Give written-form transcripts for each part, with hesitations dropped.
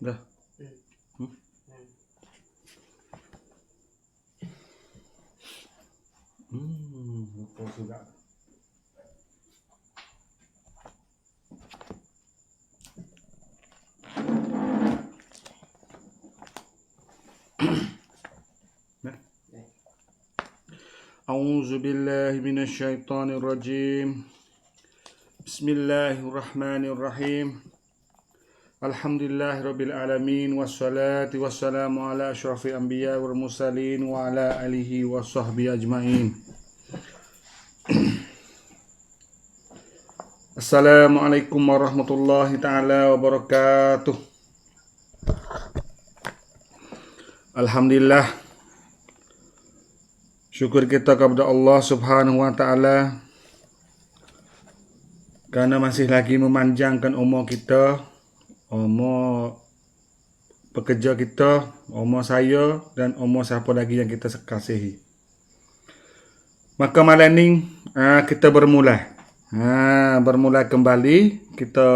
Dah. Lupa juga. A'udzu billahi minasyaitonir rajim. Bismillahirrahmanirrahim. Alhamdulillahirabbil alamin wassalatu wassalamu ala asyrafil anbiya wal mursalin wa ala alihi washabbihi ajmain. Assalamualaikum warahmatullahi taala wabarakatuh. Alhamdulillah, syukur kita kepada Allah Subhanahu wa taala kerana masih lagi memanjangkan umur kita, umur pekerja kita, umur saya dan umur siapa lagi yang kita kasihi. Maka malam ni kita bermula kembali. Kita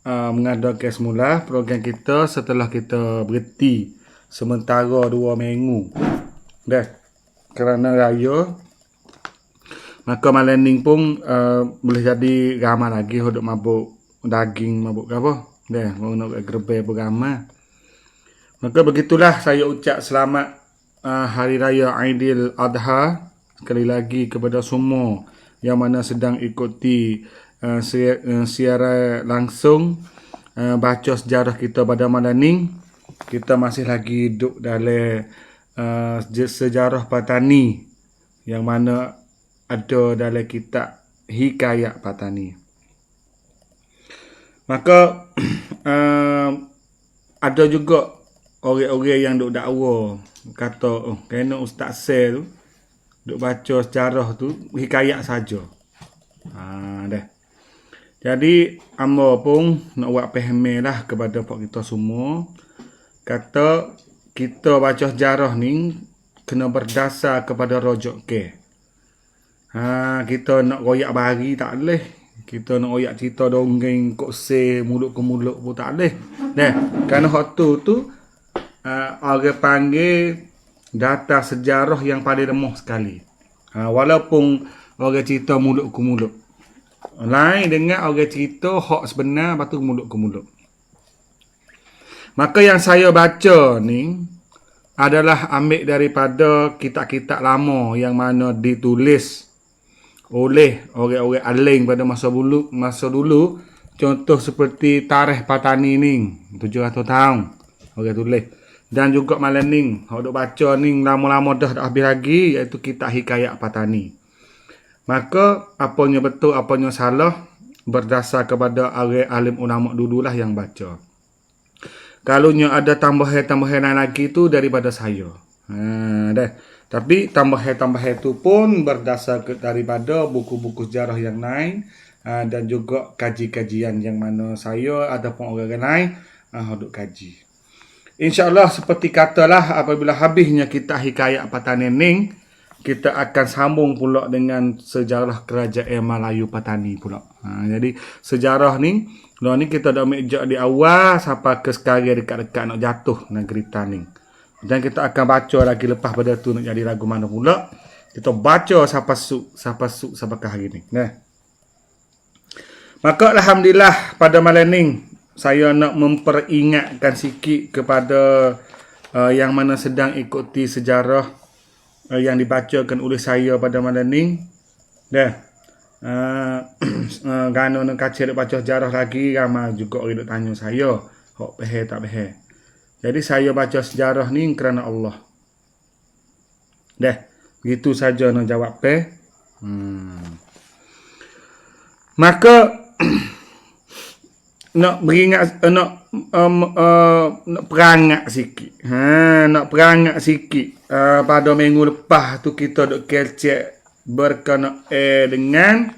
mengadakan semula program kita setelah kita berhenti sementara 2 minggu dah kerana raya. Maka malam ni pun boleh jadi ramai lagi hodok mabuk daging, mabuk apa dah nak gerbel beramai. Maka begitulah saya ucap selamat hari raya Aidil Adha sekali lagi kepada semua yang mana sedang ikuti siaran langsung baca sejarah kita pada malam ni. Kita masih lagi duduk dalam sejarah Patani yang mana ada dalam kitab Hikayat Patani. Maka ada juga orang-orang yang duk dakwa kata kena Ustaz Sel tu duk baca sejarah tu hikayat saja. Dah. Jadi amba pun nak buat pahamelah kepada pak kita semua. Kata kita baca sejarah ni kena berdasar kepada rojok ke. Kita nak royak bari tak boleh. Kita nak royak cerita dongeng kok se mulut ke mulut pun tak boleh. Kerana hak tu orang panggil data sejarah yang paling lemah sekali. Walaupun orang cerita mulut ke mulut. Lain dengan orang cerita hak sebenar lepas tu mulut ke mulut. Maka yang saya baca ni adalah ambil daripada kitab-kitab lama yang mana ditulis oleh orang-orang alim pada masa dulu. Contoh seperti Tarikh Patani ni 700 tahun orang tulis. Dan juga malam ni hak duk baca ni lama-lama dah tak habis lagi, iaitu kitab Hikayat Patani. Maka apanya betul apanya salah berdasar kepada alim ulama dululah yang baca. Kalaunya ada tambahan-tambahan lain lagi tu daripada saya. Dah. Tapi tambahan-tambahan itu pun berdasar daripada buku-buku sejarah yang lain dan juga kaji-kajian yang mana saya ataupun orang lain duk kaji. InsyaAllah seperti katalah apabila habisnya kita hikayat Patani Ning, kita akan sambung pula dengan sejarah kerajaan Melayu Patani pula. Jadi sejarah ni kita dah ambil di awal sampai ke sekarang dekat-dekat nak jatuh negeri Taning. Dan kita akan baca lagi lepas pada tu nak jadi lagu mana pula. Kita baca sampai ke hari ni. Nah. Maka alhamdulillah pada malam ni saya nak memperingatkan sikit kepada yang mana sedang ikuti sejarah yang dibacakan oleh saya pada malam ni. Dah. Gano nak kacau baca sejarah lagi, ramai juga orang nak tanya saya, hok faham tak faham. Jadi saya baca sejarah ni kerana Allah. Dah, begitu saja nak jawab Maka nak beringat nak perangat sikit. Nak perangat sikit. Pada minggu lepas tu kita duk kecek berkenaan dengan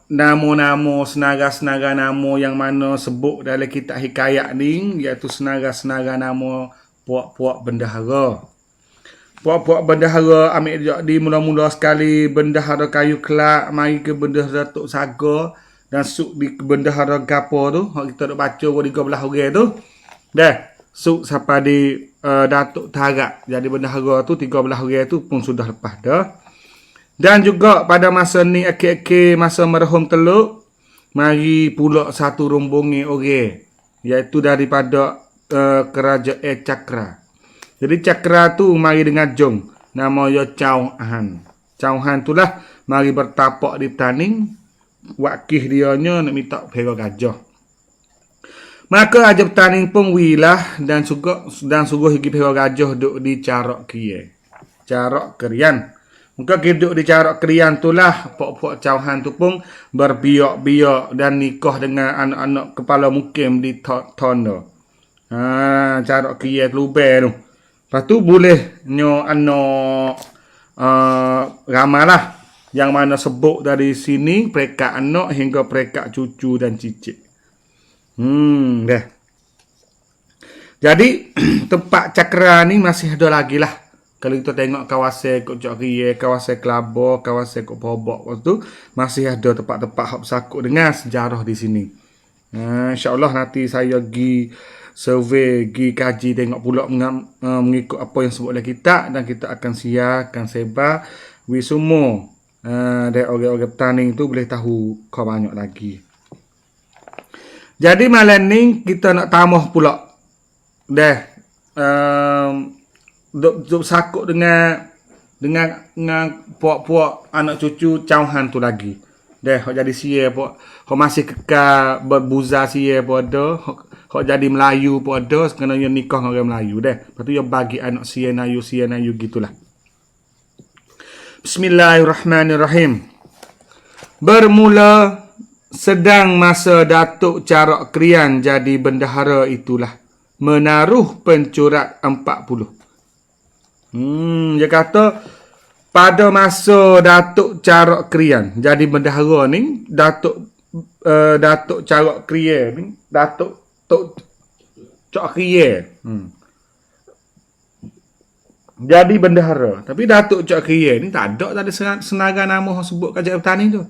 nama-nama senaga-senaga nama yang mana sebut dalam kitab hikayat ni, iaitu senaga-senaga nama puak-puak bendahara. Puak-puak bendahara ambil di mula-mula sekali bendahara kayu kelak, mari ke bendahara Tok Saga dan suk di bendahara gapo tu, hak kita duk baca 13 orang tu. Dah, suk sampai di Datuk Tarak. Jadi bendahara tu 13 orang tu pun sudah lepas dah. Dan juga pada masa ni akhir-akhir masa merhum Teluk, mari pula satu rombongan orang, iaitu daripada kerajaan Cakra. Jadi Cakra tu mari dengan jong, nama dia Chow Han. Chow Han tu lah mari bertapak di Taning, wakil dia nya nak minta pera gajah. Maka Raja Taning pun wilah dan suruh pergi pera gajah duk di Carak Krian. Carak Krian. Maka duduk di Carak Krian tu lah Pok-Pok Chow Han tu pun berbiak-biak dan nikah dengan anak-anak kepala mukim di Tondo. Carak Krian Kelubang tu. Lepas tu boleh nyo anak ramai lah. Yang mana sebut dari sini perekat anak hingga perekat cucu dan cicit. Dah. Jadi tempat Cakra ni masih ada lagi lah. Kalau kita tengok kawasan Kok Cok Rie, kawasan Kelabur, kawasan Kok Pobok, waktu tu masih ada tempat-tempat hak bersakut dengan sejarah di sini. InsyaAllah nanti saya pergi survey, pergi kaji, tengok pula mengikut apa yang sebut oleh kita, dan kita akan siarkan sebar semua dari orang-orang petani tu boleh tahu kau banyak lagi. Jadi malam ni kita nak tambah pula duk sakut dengan puak-puak anak cucu Chow Han tu lagi. Hok jadi sia pun, hok masih kekal berbuza sia pun ada, hok jadi Melayu pun ada, sebenarnya nikah dengan orang Melayu Lepas tu dia bagi anak sia nayu gitulah. Bismillahirrahmanirrahim. Bermula sedang masa Datuk Carak Krian jadi bendahara itulah menaruh pencurat 40. Dia kata pada masa Datuk Carak Krian jadi bendahara ni, Datuk Carak Krian ni, Datuk Carak Krian jadi bendahara. Tapi Datuk Carak Krian ni tak ada senaga nama sebut kerajaan petani tu.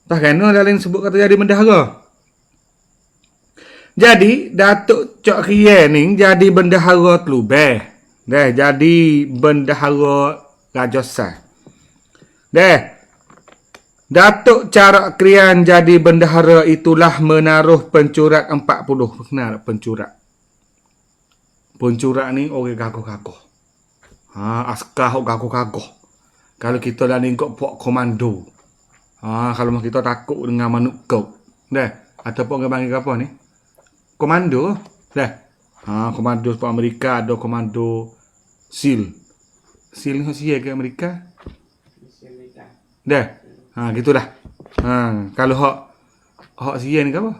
Tak kena dalam sebut kata jadi bendahara. Jadi Datuk Carak Krian ni jadi bendahara Kelubang. Jadi bendahara Raja Sah. Datuk Carak Krian jadi bendahara itulah menaruh pencurat 40. Kenal pencurat? Pencurat ni orang gagoh-gagoh. Askar gagoh-gagoh. Kalau kita dah lingkup puak komando. Kalau kita takut dengan manuk kau. Ataupun orang panggil apa ni? Komando. Komando sebab Amerika ada komando SEAL. SEAL ni siapa ke Amerika? Gitulah. Kalau hak siapa ni ke apa?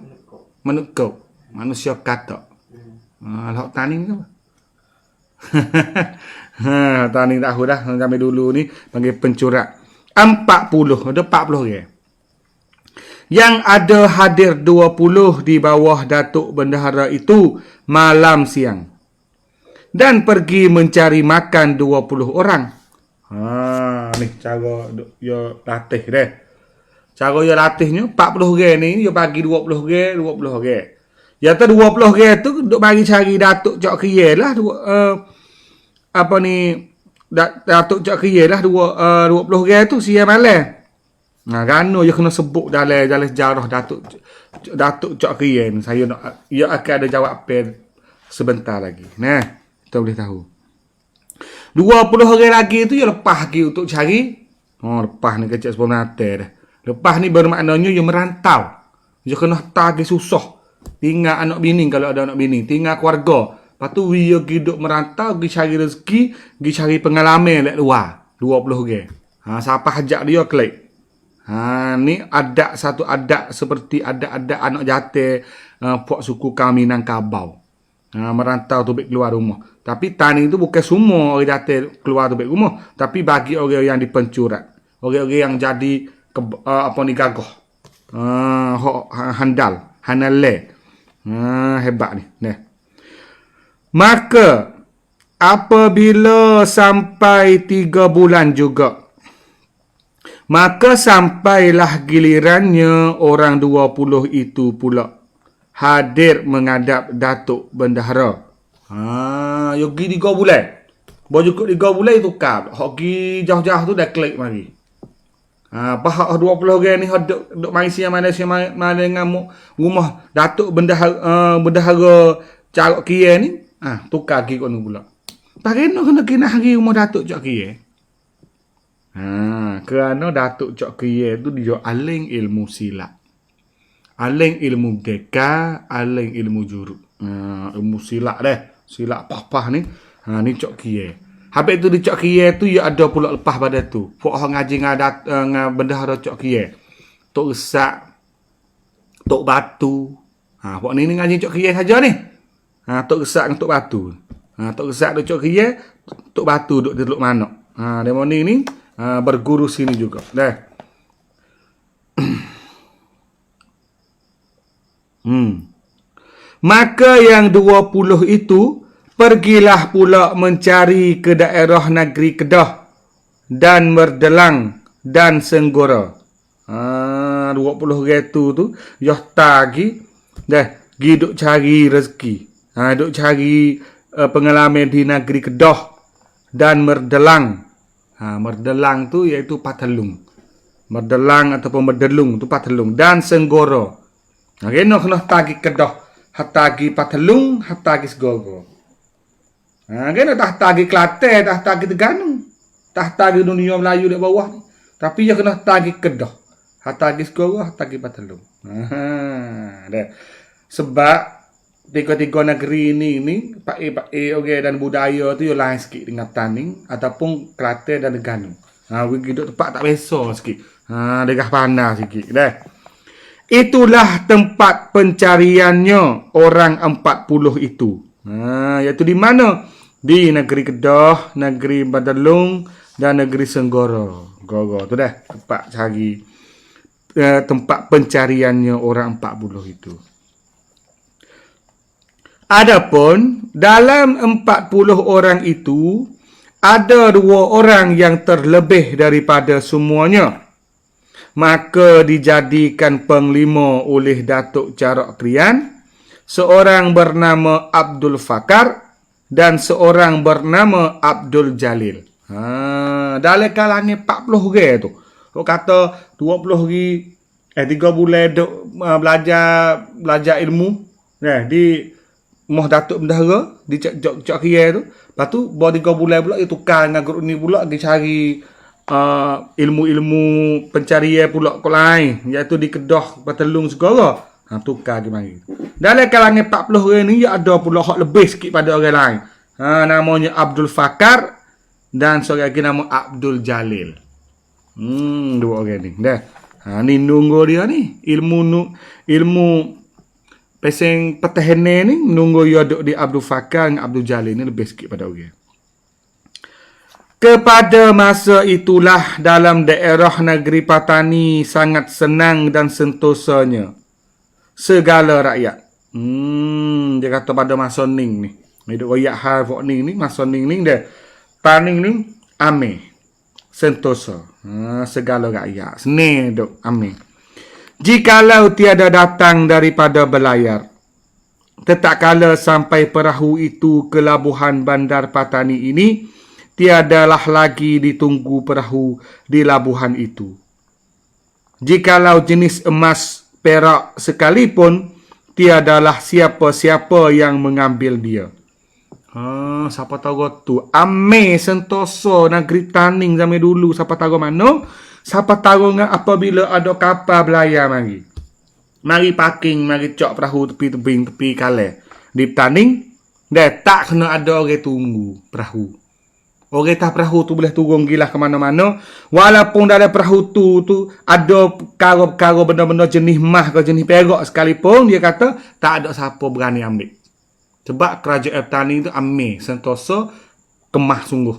Manuk kau. Manusia kata. Hak tani ni ke apa? Tani tahu dah. Sampai dulu ni panggil pencurat. 40. Ada 40 orang. Yang ada hadir 20 di bawah Datuk Bendahara itu malam siang. Dan pergi mencari makan 20 orang. Ni cara yo latih deh. Cara yo latihnya 40 orang ni yo bagi 20 orang, 20 orang. Ya tu 20 orang tu duk bagi cari Datuk Cok Kiye lah apa ni Datuk Cok Kiye lah 20 orang tu siang malam. Gano je kena sebut dalam sejarah Datuk Cok Kiye ni. Saya nak akan ada jawapan sebentar lagi. Nah, kita boleh tahu. 20 orang lagi tu ya lepas lagi untuk cari. Lepas ni kecil sebenarnya dah. Lepas ni bermaknanya dia merantau. Dia kena tagih susah. Tinggal anak bini kalau ada anak bini. Tinggal keluarga. Lepas tu dia hidup merantau. Pergi cari rezeki. Pergi cari pengalaman lek luar. 20 orang. Siapa hajak dia klik. Ni ada satu adat seperti adat anak jatuh puak suku kami Minangkabau. Merantau tu keluar rumah. Tapi tani itu bukan semua orang jatuh keluar tu rumah. Tapi bagi orang yang dipencurat. Orang-orang yang jadi gagah. Handal. Hanale. Hebat ni. Maka apabila sampai 3 bulan juga, maka sampailah gilirannya orang 20 itu pula hadir menghadap Datuk Bendahara. Yogi 3 bulan. Baru cukup 3 bulan tukar. Hak pergi jauh-jauh tu dah klik mari. Pahak 20 orang ni duk mari siang mana dengan rumah Datuk Bendahara Cok Kiye ni. Tukar pergi kono pula. Bagaimana kena hari rumah Datuk Cok Kiye? Kerana Datuk Cok Kiye tu dia aling ilmu silat. Aling ilmu deka, aling ilmu juruk. Ilmu silat deh. Silat pah-pah ni. Ni Cok Kiye. Habis tu di Cok Kiye tu dia ada pula lepas pada tu. Pok orang ngaji dengan Bendahara Cok Kiye. Tok Resak, Tok Batu. Pok ni ngaji Cok Kiye saja ni. Tok Resak dengan Tok Batu. Tok Resak tu Cok Kiye, Tok Batu duk di Teluk Manok. Demo ni berguru sini juga. Dah. Maka yang 20 itu pergilah pula mencari ke daerah negeri Kedah dan Merdelang dan Senggora. 20 orang tu yah tagi dah gi duk cari rezeki. Duk cari pengalaman di negeri Kedah dan Merdelang. Merdelang tu iaitu Patelung. Merdelang ataupun Merdelung tu Patelung dan Senggora. Kena tagi Kedah. Hatagi Patelung, hatagi Senggora. Kena tagi Kelantan, tagi Terengganu. Tagi dunia Melayu di bawah ni. Tapi dia kena tagi Kedah. Hatagi Senggora, hatagi Patelung. Sebab tiga-tiga negeri ni pakai orang dan budaya tu yang lain sikit dengan Taning ataupun Kelantan dan Terengganu. Hidup tempat tak biasa sikit. Degah panas sikit dah. Itulah tempat pencariannya orang 40 itu. Iaitu di mana? Di negeri Kedah, negeri Badalung dan negeri Senggora. Goro tu dah tempat cari tempat pencariannya orang 40 itu. Adapun dalam 40 orang itu ada 2 orang yang terlebih daripada semuanya. Maka dijadikan penglima oleh Datuk Carak Krian, seorang bernama Abdul Fakar dan seorang bernama Abdul Jalil. Dalam kalangan 40 orang tu. Kau kata 20 hari 3 bulan duk belajar ilmu di Moh Datuk Bendahara di Cok Kiye tu. Lepas tu baru 3 bulan pula dia tukar dengan grup ni pula dia cari ilmu-ilmu pencarian pula kau lain, iaitu di Kedah, Patelung, Segara. Tukar dia mari. Dalam kalangan 40 orang ni ada pula hak lebih sikit pada orang lain. Namanya Abdul Fakar dan seorang lagi nama Abdul Jalil. 2 orang ni. Dah. Ni nunggu dia ni. Ilmu peseng pertahanan ni nunggu dia duduk di Abdul Fakar dengan Abdul Jalil ni lebih sikit pada orang. Kepada masa itulah dalam daerah negeri Patani sangat senang dan sentosanya segala rakyat. Dia kata pada masa ning ni. Hidup royak hal fok ning ni, masa ning dia. Paning ni ame. Sentosa. Segala rakyat. Senang duk ame. Jikalau tiada datang daripada belayar, tetap kala sampai perahu itu ke labuhan bandar Patani ini, tiadalah lagi ditunggu perahu di labuhan itu. Jikalau jenis emas perak sekalipun, tiadalah siapa-siapa yang mengambil dia. Siapa tahu tu ame sentosa negeri Taning zaman dulu. Siapa tahu mana? Siapa tahu apabila ada kapal belayar mari parking, mari cok perahu tepi kale di Taning, dah tak kena ada orang tunggu perahu. Orang tak perahu tu boleh turun gila ke mana-mana. Walaupun dalam perahu tu ada perkara-perkara benda-benda jenis mah ke jenis perak sekalipun, dia kata tak ada siapa berani ambil. Sebab kerajaan Tani tu ambil sentosa kemah sungguh.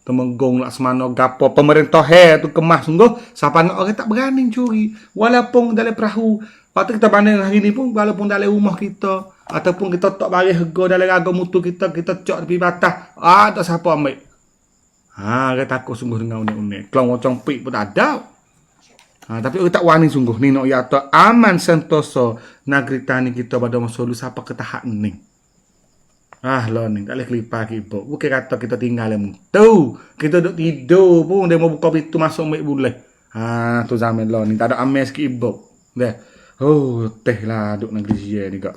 Temenggung nak semana gapo pemerintah tu kemah sungguh. Siapa nak orang tak berani curi. Walaupun dalam perahu. Patut kita banding hari ni pun walaupun dalam rumah kita ataupun kita tak bagi harga dalam raga mutu kita cok tepi batas. Tak siapa ambil. Dia takut sungguh dengan unik-unik. Kelong wacang pik pun tak ada. Tapi orang tak wani sungguh ni nak ya tak aman sentosa negeri Tani kita pada masa dulu siapa ketahak ni. Lah ni tak boleh kelipar kita. Bukan kata kita tinggal lemu. Tu kita duduk tidur pun dia mau buka pintu masuk ambil boleh. Tu zaman lah ni tak ada aman sikit ibu. Dah. Teh lah duduk negeri dia ni kak.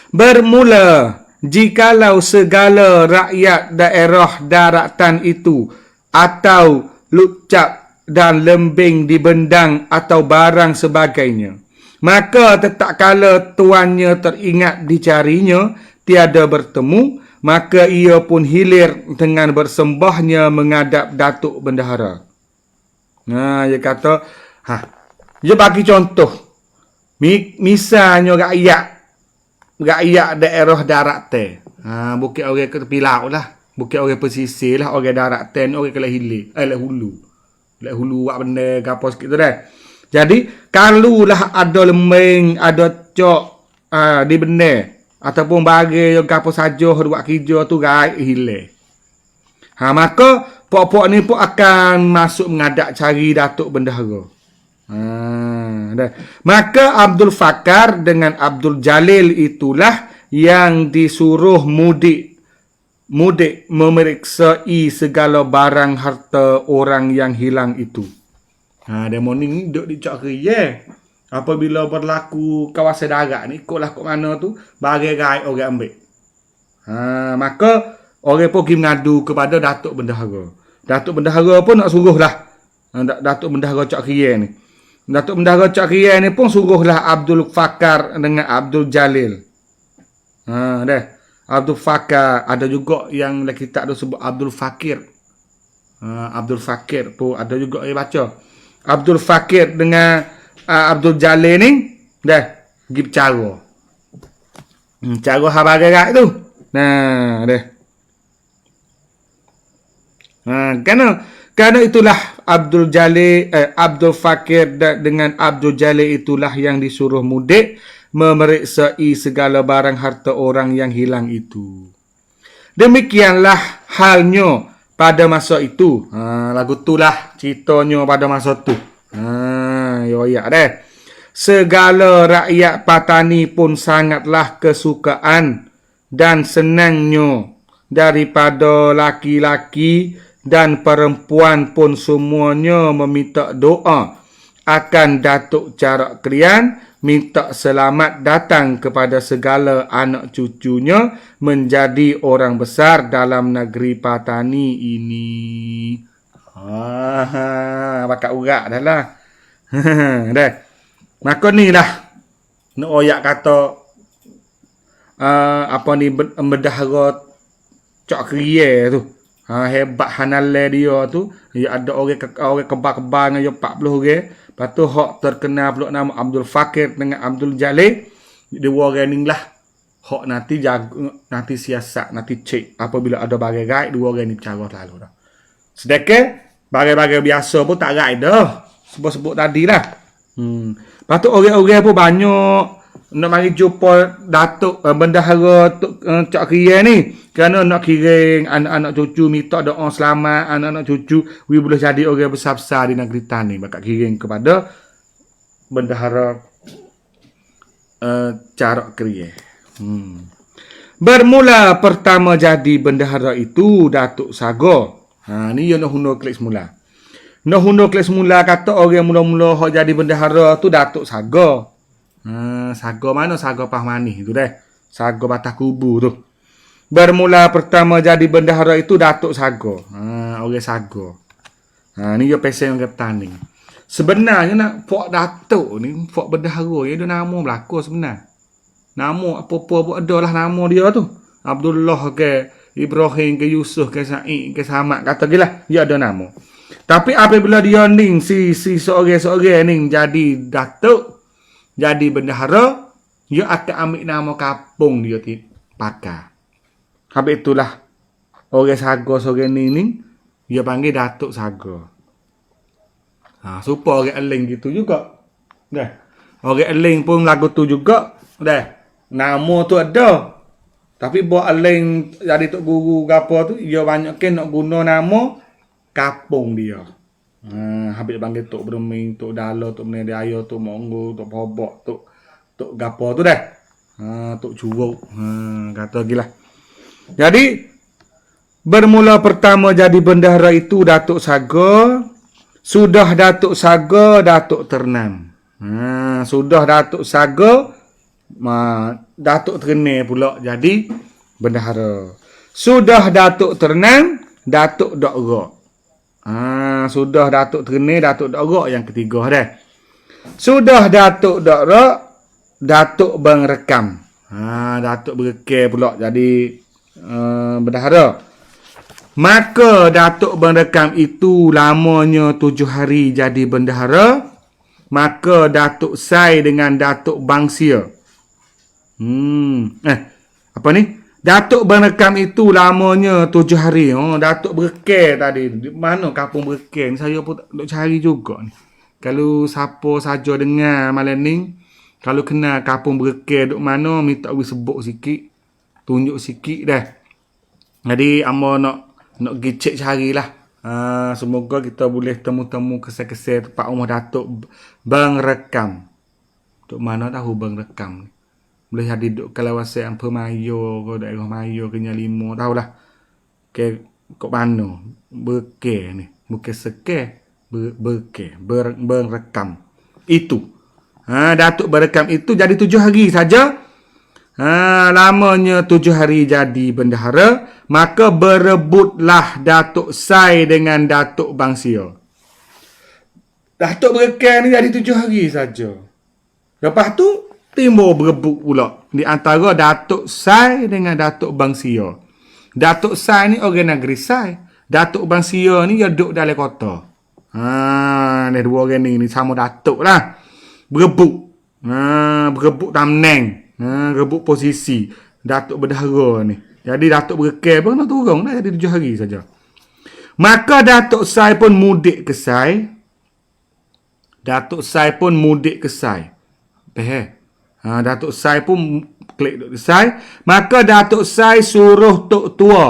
Bermula jikalau segala rakyat daerah daratan itu atau lucak dan lembing dibendang atau barang sebagainya, maka tetap kala tuannya teringat dicarinya tiada bertemu, maka ia pun hilir dengan bersembahnya menghadap Datuk Bendahara. Dia kata, dia bagi contoh. Misalnya rakyat daerah daratan. Bukan orang ke tepi laut lah. Bukan orang pesisir lah. Orang daratan, orang ke hilir. Hulu. Hulu buat benda gapo sikit tu dah. Jadi kalau lah ada lembing, ada cok di benda ataupun bagi yang gapo saja buat kerja tu gai hilang. Maka pok-pok ni pun akan masuk mengadap cari Datuk Bendahara. Maka Abdul Fakar dengan Abdul Jalil itulah yang disuruh mudik memeriksai segala barang harta orang yang hilang itu. Demo ni duduk dicak ke apabila berlaku kawasan darat ni ikutlah kat mana tu bagi gai orang ambil. Maka orang pun pergi mengadu kepada Datuk Bendahara. Datuk Bendahara pun nak suruhlah Datuk Bendahara cak kiye ni. Datuk Bendahara cak kiye ni pun suruhlah Abdul Fakar dengan Abdul Jalil. Dah. Abdul Fakar, ada juga yang kita ada sebut Abdul Fakir. Abdul Fakir pun ada juga yang baca. Abdul Fakir dengan Abdul Jalil ni dah pergi bercara. Cara habagai kat tu. Dah. Kerana itulah Abdul Fakir dengan Abdul Jalil itulah yang disuruh mudik memeriksai segala barang harta orang yang hilang itu. Demikianlah halnya pada masa itu. Lagu itulah ceritanya pada masa tu. Ya dah. Segala rakyat Patani pun sangatlah kesukaan dan senangnya daripada laki-laki dan perempuan pun semuanya meminta doa akan Datuk Carak Krian, minta selamat datang kepada segala anak cucunya menjadi orang besar dalam negeri Patani ini. Bakat urat dah lah. Dah. Maka ni lah. Nak oyak kata bendahara Cak Kriye tu. Hebat hanale dia tu. Ya ada orang kebar-kebar dengan 40 orang. Lepas tu hak terkenal pula nama Abdul Fakir dengan Abdul Jalil. Dia orang ni lah. Hak nanti jaga, nanti siasat, nanti cek apabila ada bagai gaib, dua orang ni bercara selalu dah. Sedekah bagai-bagai biasa pun tak gaib dah. Sebut-sebut tadi lah. Lepas tu orang-orang pun banyak nak mari jumpa Datuk Bendahara Cak Ria ni. Kerana nak kiring anak-anak cucu minta doa selamat, anak-anak cucu we boleh jadi orang besar-besar di negeri Tan ni. Bakal kiring kepada Bendahara Cak Ria. Bermula pertama jadi bendahara itu Datuk Sago. Ni yang nak hundur klik semula. Nak hundur klik semula kata orang mula-mula hok jadi bendahara tu Datuk Sago. Sago mana? Sago Pahmani tu deh. Sago Batah Kubu tu. Bermula pertama jadi bendahara itu Datuk Sago. Orang Sago. Ni yo pesen orang Ketan ni. Sebenarnya nak Pok Datuk ni, Pok bendahara dia ada nama belaka sebenar. Nama apa-apa pun ada lah nama dia tu. Abdullah ke Ibrahim ke Yusuf ke Said ke Samad kata gila dia ada nama. Tapi apabila dia ni si seorang-seorang ni jadi datuk, jadi bendahara, dia akan ambil nama kampung dia pakai. Habis itulah orang Sago seorang ni dia panggil Datuk Sago. Supaya orang Eling gitu juga. Dah. Orang Eling pun lagu tu juga. Dah. Nama tu ada. Tapi buat Eling jadi tok guru gapo tu, dia banyak nak guna nama kampung dia. Habis panggil tok Berming, tok Dala, tok Menediaya, tok Monggo, tok Pobok, tok gapo tu dah. Tok Curug. Kata gila. Jadi bermula pertama jadi bendahara itu Datuk Sago. Sudah Datuk Sago, Datuk Ternam. Sudah Datuk Sago, Datuk Ternam pula jadi bendahara. Sudah Datuk Ternam, Datuk Dok Rok. Sudah Datuk Ternam, Datuk Dok Rok yang ketiga dah. Sudah Datuk Dok Rok, Datuk Bang Rekam. Datuk Berekam pula jadi bendahara. Maka Datuk Bang Rekam itu lamanya 7 hari jadi bendahara. Maka Datuk Sai dengan Datuk Bangsia. Apa ni? Datuk Bang Rekam itu lamanya 7 hari. Datuk Berekam tadi. Di mana kampung Berekam? Saya pun nak cari juga ni. Kalau siapa saja dengar malam ni, kalau kenal kampung Berekam duk mana, minta we sebut sikit. Tunjuk sikit dah. Jadi amba nak pergi cek carilah. Semoga kita boleh temu-temu kesal-kesal tempat rumah Datuk Bang Rekam. Duk mana tahu Bang Rekam ni. Boleh jadi duk kawasan Ampel Mayo ke daerah Mayo ke Nyalimo tahulah. Ke kok mana? Beke ni. Bukan Seke, Beke, Bang Rekam. Itu. Datuk Bang Rekam itu jadi 7 hari saja. Lamanya 7 hari jadi bendahara, maka berebutlah Datuk Sai dengan Datuk Bangsia. Datuk Berekam ni jadi 7 hari saja. Lepas tu timbul berebut pula di antara Datuk Sai dengan Datuk Bangsia. Datuk Sai ni orang negeri Sai. Datuk Bangsia ni dia duduk dalam kota. Ni dua orang ni sama datuk lah. Berebut. Berebut tamneng. Rebut posisi Datuk Bendahara ni. Jadi Datuk Berekam pun nak turun dah jadi 7 hari saja. Maka Datuk Sai pun mudik ke Sai. Datuk Sai pun mudik ke Sai. Datuk Sai pun klik ke Sai. Maka Datuk Sai suruh Tok Tua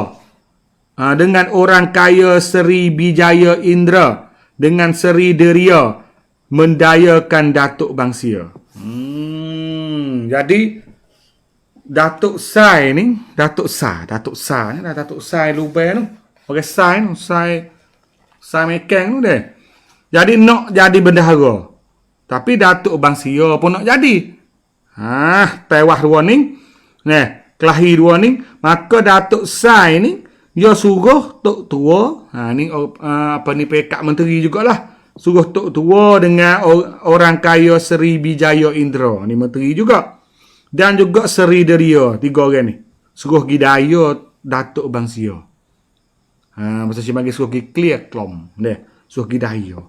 dengan orang kaya Seri Bijaya Indra dengan Seri Deria mendayakan Datuk Bangsia. Jadi Datuk Sai ni, Datuk Sai ni lah, Datuk Sai Lubai tu. Orang Sai tu, Sai Mekeng tu deh. Jadi nak jadi bendahara. Tapi Datuk Bangsia pun nak jadi. Tewah dua ni. Kelahi dua ni. Maka Datuk Sai ni, dia suruh Tok Tua. Ni apa ni pekak menteri jugalah. Suruh Tok Tua dengan orang kaya Seri Bijaya Indra. Ni menteri juga. Dan juga Seri Deria. 3 orang ni. Suruh gidaya Datuk Bangsia. Masa si bagi suruh gi clear klom. Suruh gidaya.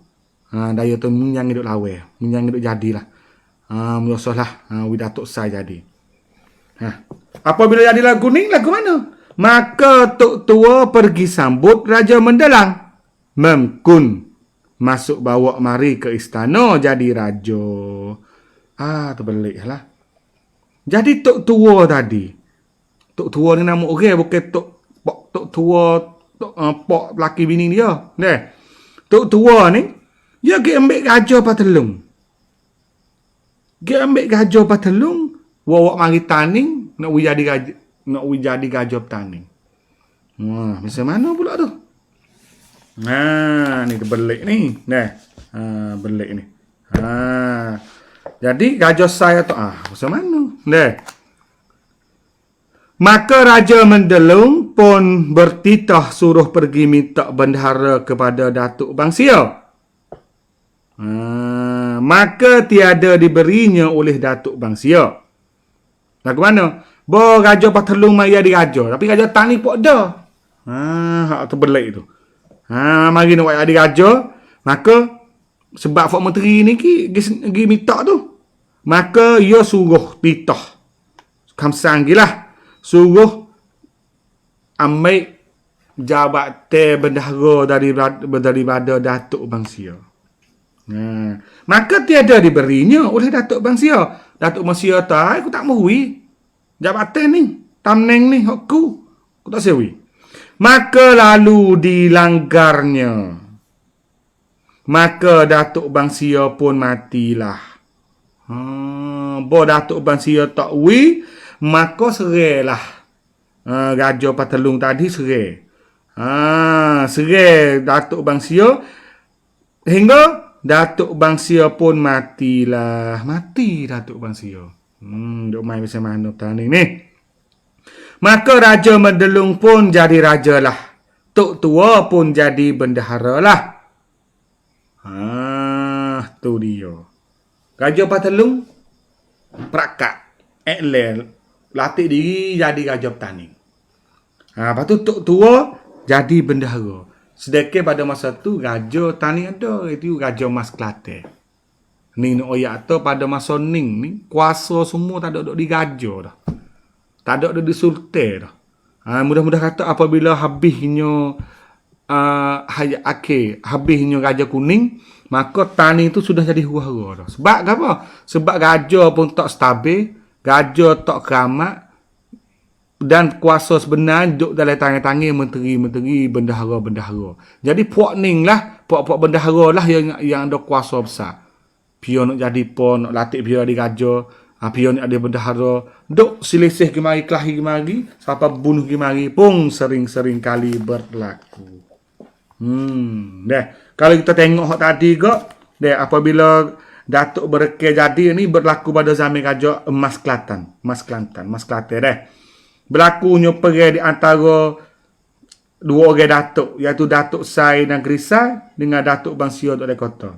Daya tu menyang hidup lawe. Menyang hidup jadilah. Menyosahlah. Wi Datuk Sai jadi. Apabila jadi lagu ni, lagu mana? Maka Tok Tua pergi sambut Raja Mendelang. Memkun masuk bawa mari ke istana jadi raja. Terbelik lah. Jadi Tok Tua tadi. Tok Tua ni nama orang, bukan Tok Tua, Pok laki bini dia. Tok Tua ni, dia pergi ambil gajah Patelung. Dia ambil gajah Patelung, bawa mari taning, nak jadi gajah taning. Macam mana pula tu? Ni terbelik ni. Belik ni. Jadi gajah saya tu macam mana? Maka Raja Mendelung pun bertitah suruh pergi minta bendahara kepada Datuk Bangsia. Maka tiada diberinya oleh Datuk Bangsia. Lagu mana? Gajah Patelung mari ada gajah, tapi gajah tani pun ada. Hak terbelik tu. Mari nak ada gajah, maka sebab Fok Menteri ni pergi minta tu. Maka ia suruh titah. Kamsang gilah. Suruh ambil jabatan bendahara daripada Datuk Bangsia. Maka tiada diberinya oleh Datuk Bangsia. Datuk Bangsia aku tak mahui. Jabatan ni, tamneng ni, aku tak sewi. Maka lalu dilanggarnya. Maka Datuk Bangsia pun matilah. Datuk Bangsia tak wi, maka serailah. Gajah Patelung tadi serai. Serai Datuk Bangsia hingga Datuk Bangsia pun matilah. Mati Datuk Bangsia. Duk main macam mana petani ni. Maka Raja Mendelung pun jadi raja lah. Tok Tua pun jadi bendahara lah. Tu dia. Raja Patelung perakat. Latih diri jadi raja petani. Lepas tu Tok Tua jadi bendahara. Sedekah pada masa tu raja tani ada, itu Raja Mas Kelantan. Ni nak oyak tu pada masa Ning ni kuasa semua tak ada di raja dah. Tak ada di sultan dah. Mudah-mudah kata apabila habisnya hayat akhir, habisnya Raja Kuning, maka tani itu sudah jadi huru-hara dah. Sebab apa? Sebab raja pun tak stabil, raja tak keramat, dan kuasa sebenar duduk dalam tangan-tangan menteri-menteri, bendahara-bendahara. Jadi puak Ning lah, puak-puak bendahara lah yang ada kuasa besar. Pio nak jadi pon, nak latih pio di raja, pio nak ada bendahara, duk selisih kemari, kelahi kemari, sampai bunuh kemari pun sering-sering kali berlaku. Kalau kita tengok hak tadi kok, apabila Datuk Berke jadi ni berlaku pada zaman Raja Mas Kelantan. Mas Kelantan berlakunya perang di antara dua orang Datuk, iaitu Datuk Sai Negeri Sai dengan Datuk Bangsia Tok Kota.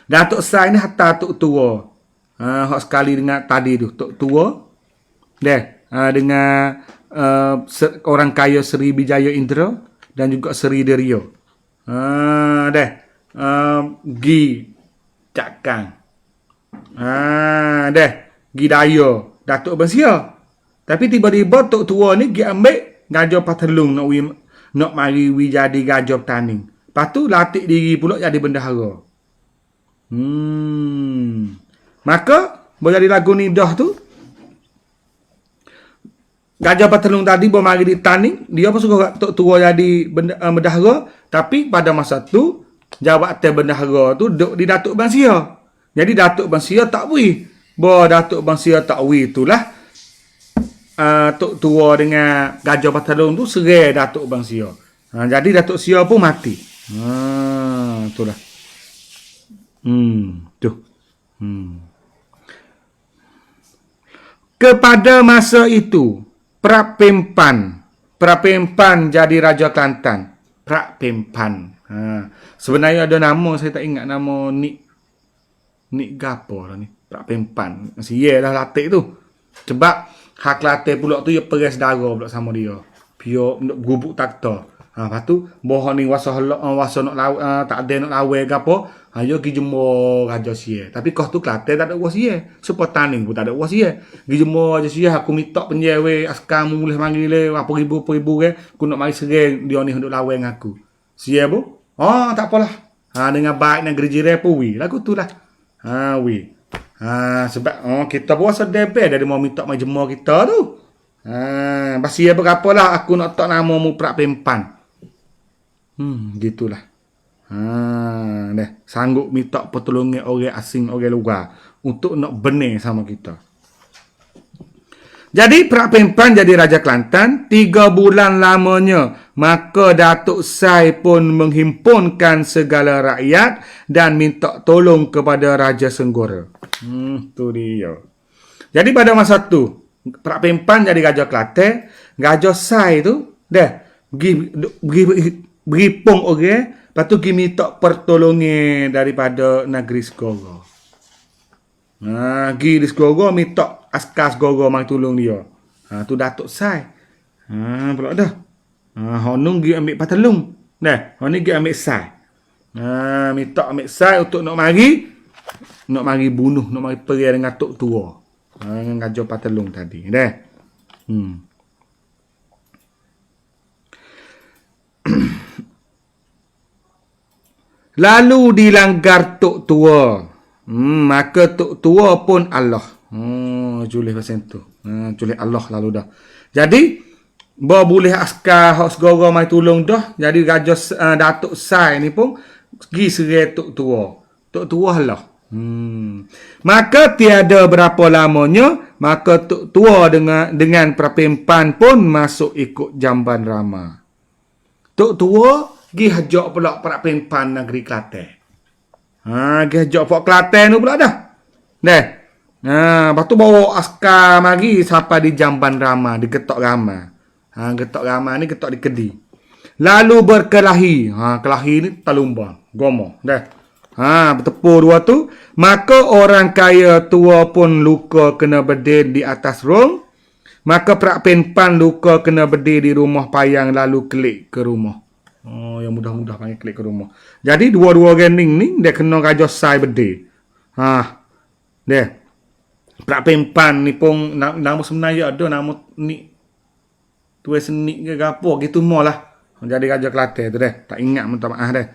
Datuk Sai ni hatta Tok Tua. Hak sekali dengan tadi tu Tok Tua. Dengan orang kaya Seri Bijaya Indra dan juga Seri Derio. Gi Cakang. Gi Daya Datuk Bangsia. Tapi tiba-tiba Tok Tua ni pergi ambil Gajah Patelung nak mari jadi gajah petani. Lepas tu latih diri pula jadi bendahara. Maka boleh jadi lagu ni dah tu. Gajah Patelung tadi baru mari di tani, dia pun suka Tok Tua jadi bendahara, tapi pada masa tu jabatan bendahara tu duduk di Datuk Bangsia. Jadi Datuk Bangsia tak wi. Datuk Bangsia tak wi itulah Tok Tua dengan Gajah Patelung tu serai Datuk Bangsia. Jadi Datuk Sia pun mati. Itulah. Kepada masa itu, Prapempan jadi Raja Kelantan. Prapempan. Sebenarnya ada nama, saya tak ingat nama Nik gapo lah ni. Prapempan. Masih lah latih tu. Sebab hak Kelantan pula tu dia perang saudara pula sama dia. Pio gubuk takta. Lepas tu boh ni wasa nak tak ada nak lawe ke apa. Ayo pergi jemur raja sia. Tapi kau tu Kelantan tak ada uas sia. Supaya tanding pun tak ada uas sia. Pergi jemur raja sia aku minta penjewe askar mu boleh manggil le apa ribu ke. Aku nak mari sereng dia ni untuk lawe dengan aku. Sia bu? Oh tak apalah. Dengan baik negeri jiran pun wi. Lagu tu lah. Wi. Sebab kita pun rasa debel dari mau minta mai jemur kita tu. Pasti berapa lah aku nak tak nama mu Prak Pempan. Gitulah. Dah sanggup minta pertolongan orang asing, orang luar untuk nak benih sama kita. Jadi Prak Pempan jadi Raja Kelantan 3 bulan lamanya. Maka Datuk Sai pun menghimpunkan segala rakyat dan minta tolong kepada Raja Senggora. Tu dia. Jadi pada masa tu Prak Pempan jadi Raja Kelantan, Raja Sai tu dah beri pong orang. Lepas tu pergi minta pertolongan daripada negeri Segoro. Pergi di Segoro minta askar Segoro mari tolong dia. Tu Datuk Sai. Pula dah. Honung pergi ambil Patalung. Dah, honi pergi ambil Sai. Minta ambil Sai untuk nak mari bunuh, nak mari perang dengan Tok Tua. Dengan Raja Patalung tadi. Dah. Lalu dilanggar Tok Tua. Maka Tok Tua pun Allah. Julih pasal tu. Julih Allah lalu dah. Jadi, boleh askar hak Segoro mai tolong dah. Jadi Raja Datuk Sai ni pun pergi serai Tok Tua. Tok Tua Allah. Maka tiada berapa lamanya, maka Tok Tua dengan Prak Pempan pun masuk ikut Jamban Rama. Tok Tua pergi hajak pula Prak Pempan negeri Kelantan. Pergi hajak Pok Kelantan tu pula dah. Dah. Lepas tu bawa askar mari sampai di Jamban Rama, di Getok Rama. Getok Rama ni getok di Kedi. Lalu berkelahi. Kelahi ni Talumba, Gomo. Dah. Bertepur dua tu. Maka orang kaya tua pun luka kena bedil di atas rong. Maka Prak Pempan luka kena bedil di rumah payang lalu kelik ke rumah. Yang mudah-mudah panggil klik ke rumah. Jadi dua-dua gening ni dia kena Raja Sai bedil. Dia. Prak Pempan ni pun nama sebenarnya ada nama ni Tuan Senik ke apa gitu lah. Jadi Raja Kelantan tu dah. Tak ingat minta maaf dah.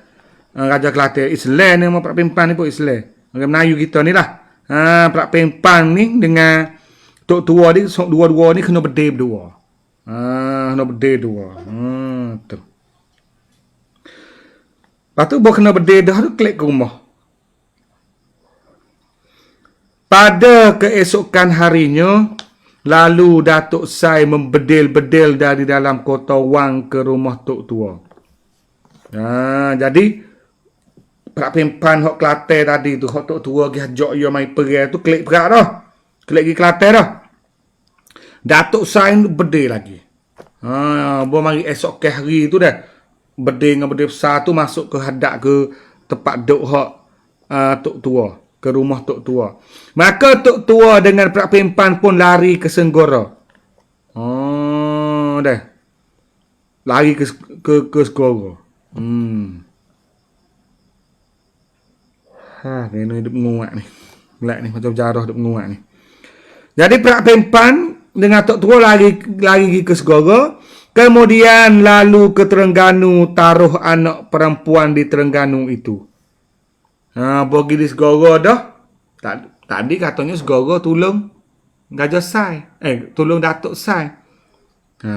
Raja Kelantan Islam ni Prak Pempan ni pun Islam. Orang Melayu kita ni lah. Prak Pempan ni dengan Tok Tua ni dua-dua ni kena bedil berdua. Kena bedil dua. Tu. Lepas tu bawa kena bedil dah tu klik ke rumah. Pada keesokan harinya, lalu Datuk Sai membedil-bedil dari dalam kota Wang ke rumah Tok Tua. Jadi, Prak Pempan hok Kelantan tadi tu, hok Tok Tua pergi hajak dia mai perang tu, klik perak dah. Klik pergi Kelantan dah. Datuk Sai tu bedil lagi. Bawa mari esok ke hari tu dah. Bedil dengan bedil besar tu masuk ke hadap ke tempat duk hok Tok Tua. Ke rumah Tok Tua. Maka Tok Tua dengan Prak Pempan pun lari ke Senggora. Dah. Lari ke Senggora. Kena hidup menguat ni. Belak ni macam jarah hidup menguat ni. Jadi Prak Pempan dengan Tok Tua lari ke Senggora. Kemudian lalu ke Terengganu taruh anak perempuan di Terengganu itu. Pergi di Segoro dah. Tadi katanya Segoro tolong Raja Sai. Tolong Datuk Sai.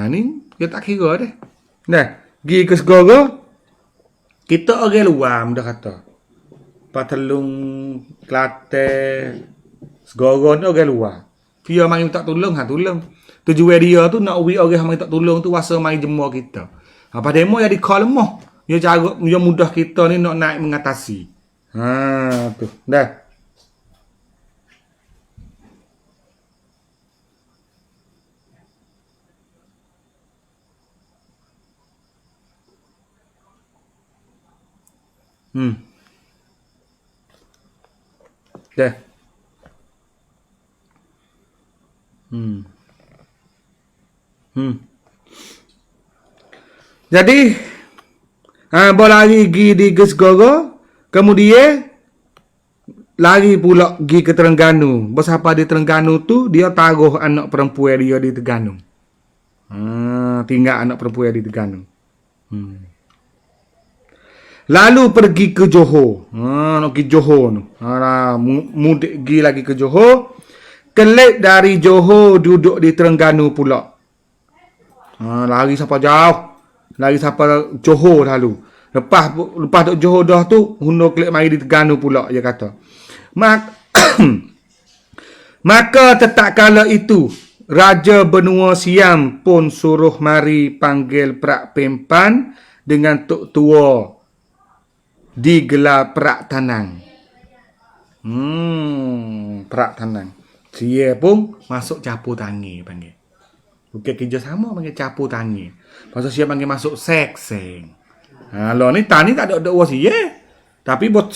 Ni dia tak kira dah. Dah, pergi ke Segoro. Kita orang luar dah kata. Patalung, Kelantan, Segoro ni orang luar. Dia mari minta tolong, tolong. Tujuan dia tu nak orang mari minta tolong tu wasa mari jemur kita. Apa demo jadi call lemah. Dia cara dia mudah kita ni nak naik mengatasi. Tu. Dah. Dah. Jadi Bo lari gi di Gesgoro. Kemudian lari pula gi ke Terengganu. Bo siapa di Terengganu tu dia taruh anak perempuan dia di Terengganu. Tinggal anak perempuan di Terengganu. Lalu pergi ke Johor. Nak pergi Johor tu. Mudik pergi lagi ke Johor. Kelik dari Johor duduk di Terengganu pula. Lari sampai jauh. Lari sampai Johor lalu. Lepas duk Johor dah tu, hundur kelik mari di Terengganu pula, dia kata. Maka tetap kala itu, Raja Benua Siam pun suruh mari panggil Prak Pempan dengan Tok Tua digelar Prak Tanang. Prak Tanang. Sia pun masuk capu tangi panggil. Bukan kerja sama panggil capu tangi. Pasal sia panggil masuk sekseng. Lo ni tani tak ada sia. Tapi bot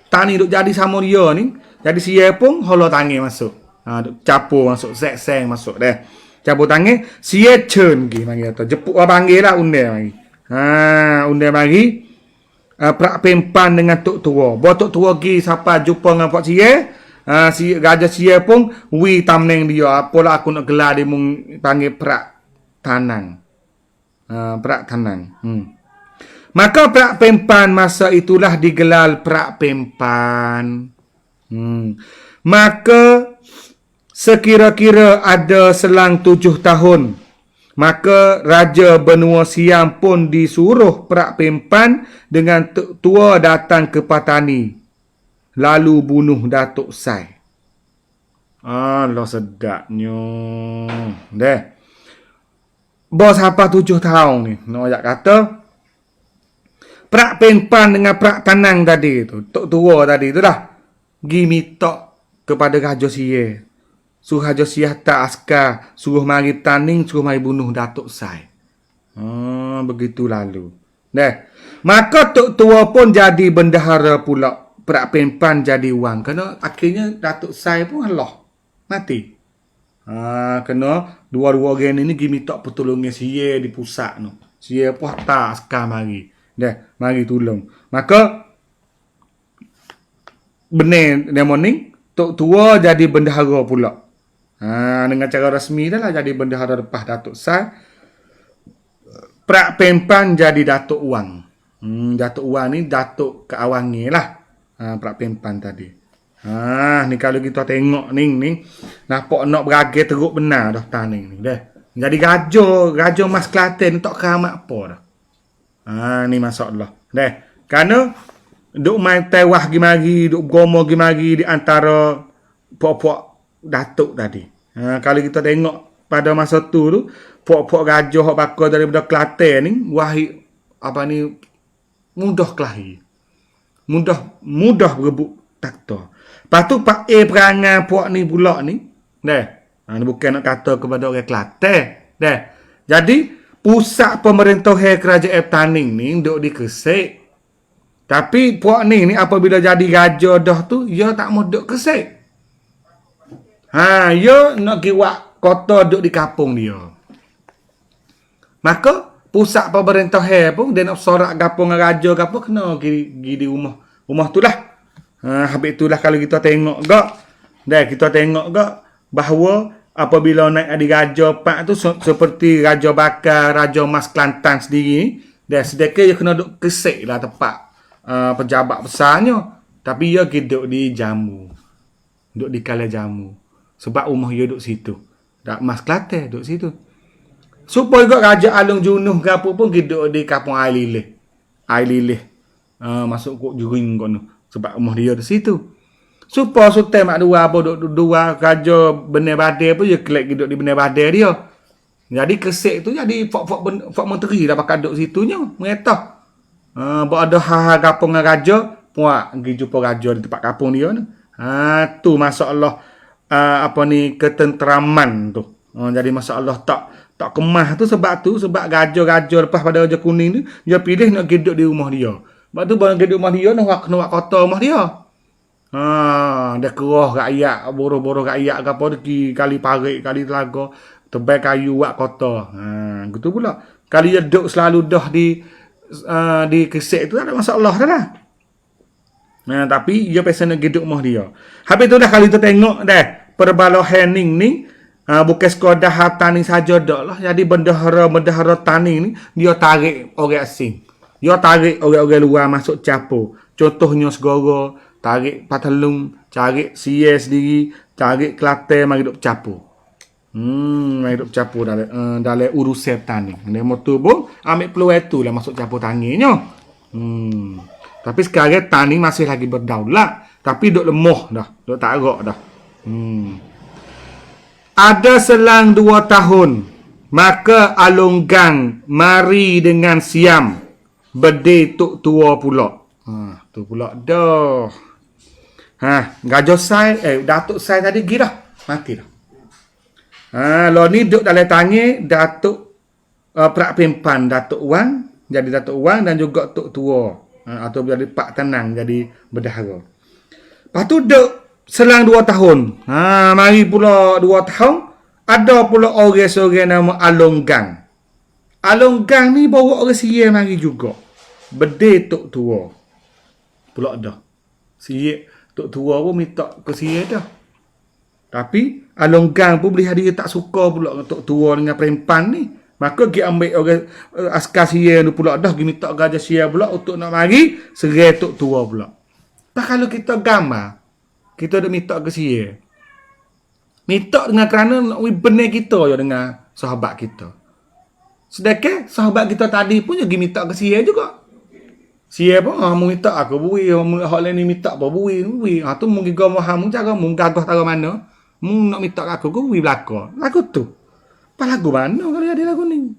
tani duk jadi sama dia ni. Jadi sia pun holo tangi masuk. Capu masuk sekseng masuk deh. Capu tangi sia chen gi panggil tu. Jepuk panggil lah unde mari. Unde mari. Prak Pempan dengan Tok Tua. Bawa Tok Tua pergi siapa jumpa dengan Pak Sia. Si Raja Sia pun wi tamneng dia. Apalah aku nak gelar dia mung panggil Prak Tanang. Prak Tanang. Maka Prak Pempan masa itulah digelar Prak Pempan. Maka sekira-kira ada selang 7 tahun. Maka Raja Benua Siam pun disuruh Prak Pempan dengan Tok Tua datang ke Patani. Lalu bunuh Datuk Sai. Allah sedapnya. Deh. Bos apa 7 tahun ni. Nak kata. Prak Pempan dengan Prak Tanang tadi tu. Tok Tua tadi tu dah. Gi minta kepada Raja Sia. Suruh Raja Sia tak askar. Suruh mari tanding. Suruh mari bunuh Datuk Sai. Begitu lalu. Deh. Maka Tok Tua pun jadi bendahara pula. Prak Pempan jadi wang. Kerana akhirnya Datuk Sai pun Allah. Mati. Kena dua-dua orang ni pergi minta pertolongan Sia di pusat tu. Sia pun tak askar mari. Dah, mari tolong. Maka benar demo ni Tok Tua jadi bendahara pula. Dengan cara rasmi dah lah jadi bendahara lepas Datuk Sai. Prak Pempan jadi Datuk Wang. Datuk Wang ni Datuk Keawangi lah. Prak Pempan tadi. Ni kalau kita tengok ni nampak nak beragai teruk benar dah taning ni dah. Jadi raja Mas Kelantan tak keramat apa dah. Ni masalah. Dah. Kerana duk main tewah gi mari, duk gomo gi mari di antara puak-puak datuk tadi. Kalau kita tengok pada masa tu puak-puak raja hok bakal daripada Kelantan ni apa ni mudah kelahi. Mudah berebut takhta. Lepas tu Pak A perangai puak ni pula ni. Dah. Ni bukan nak kata kepada orang Kelantan. Dah. Jadi pusat pemerintahan kerajaan Taning ni duk di Kesek. Tapi puak ni apabila jadi raja dah tu, dia tak mau duduk Kesek. Dia nak pergi buat kota duduk di kampung dia. Maka, pusat pemerintahan pun, dia nak sorak kampung dengan raja ke apa, kena pergi di rumah. Rumah tu lah. Habis itulah kalau kita tengok kita tengok bahawa apabila naik di Raja Pak tu, seperti Raja Bakar, Raja Mas Kelantan sendiri ni, sedekah dia kena duduk Kesek lah tempat. Pejabat besarnya, tapi dia duduk di Jamu, duduk di Kala Jamu, sebab rumah dia duduk situ. Mas Kelantan duduk situ. Supaya juga Raja Alung Junuh ke apa pun duduk di kampung Air Lilih. Masuk kok juring kono, sebab rumah dia di situ. Supaya Sultan Mak Dua apa dua Raja Benar Badar pun dia kelak duduk di Benar Badar dia. Jadi Kesek tu jadi fak menteri dah pakai duduk situnya, mengetah. Buat ada hal-hal kampung dengan raja, puak pergi jumpa raja di tempat kampung dia ni. Tu masalah ketenteraman tu. Jadi masalah tak kemah tu sebab raja-raja lepas pada Raja Kuning tu dia pilih nak hidup di rumah dia. Sebab tu bila hidup rumah dia nak buat kota rumah dia. Dia kerah rakyat, boro-boro rakyat ke apa kali parit, kali telaga, tebal kayu buat kota. Gitu pula. Kali dia duduk selalu dah di di kesek tu tak ada masalah dah lah. Tapi dia pasal nak hidup mah dia. Habis tu dah kali tu tengok dah perbalohan ni bukan sekadar harta ni saja dak lah. Jadi bendahara tani ni dia tarik orang asing. Dia tarik orang-orang luar masuk campur. Contohnya segara tarik Patelung, cari sia sendiri, cari Kelantan mari duk campur. Mari duk campur dalam urusan tani. Demo tu pun ambil peluang tu lah masuk campur taninya. Tapi sekarang tani masih lagi berdaulat, tapi duk lemah dah, duk tak agak dah. Ada selang 2 tahun, maka Alonggang mari dengan Siam, berde tok tua pula. Tu pula dah. Gajah sai, Datuk sai tadi pergi dah, mati dah. Lo ni duduk dalam tangi Datuk Perak Pimpan, Datuk Wan, jadi Datuk Wan dan juga tok tua. Atau jadi Pak Tenang, jadi berdahara. Lepas tu duduk selang 2 tahun. Mari pula 2 tahun, ada pula orang seorang nama Alonggang. Alonggang ni bawa orang sia mari juga. Berde tok tua. Pula dah. Sia tok tua pun minta ke sia dah. Tapi Alonggang pun boleh dia tak suka pula tok tua dengan perempan ni. Maka dia ambil orang askar sia tu pula dah, dia minta gajah sia pula untuk nak mari serai tok tua pula. Tak kalau kita gambar, kita dah minta ke sia. Minta dengan kerana nak benar kita je dengan sahabat kita. Sedangkan sahabat kita tadi pun juga minta ke sia juga. Sia pun mu minta aku bui, hak lain ni minta apa bui. Tu mungkin kau faham cara mu gagah tahu mana. Mu nak minta aku bui belaka. Lagu tu. Apa lagu mana kalau jadi lagu ni?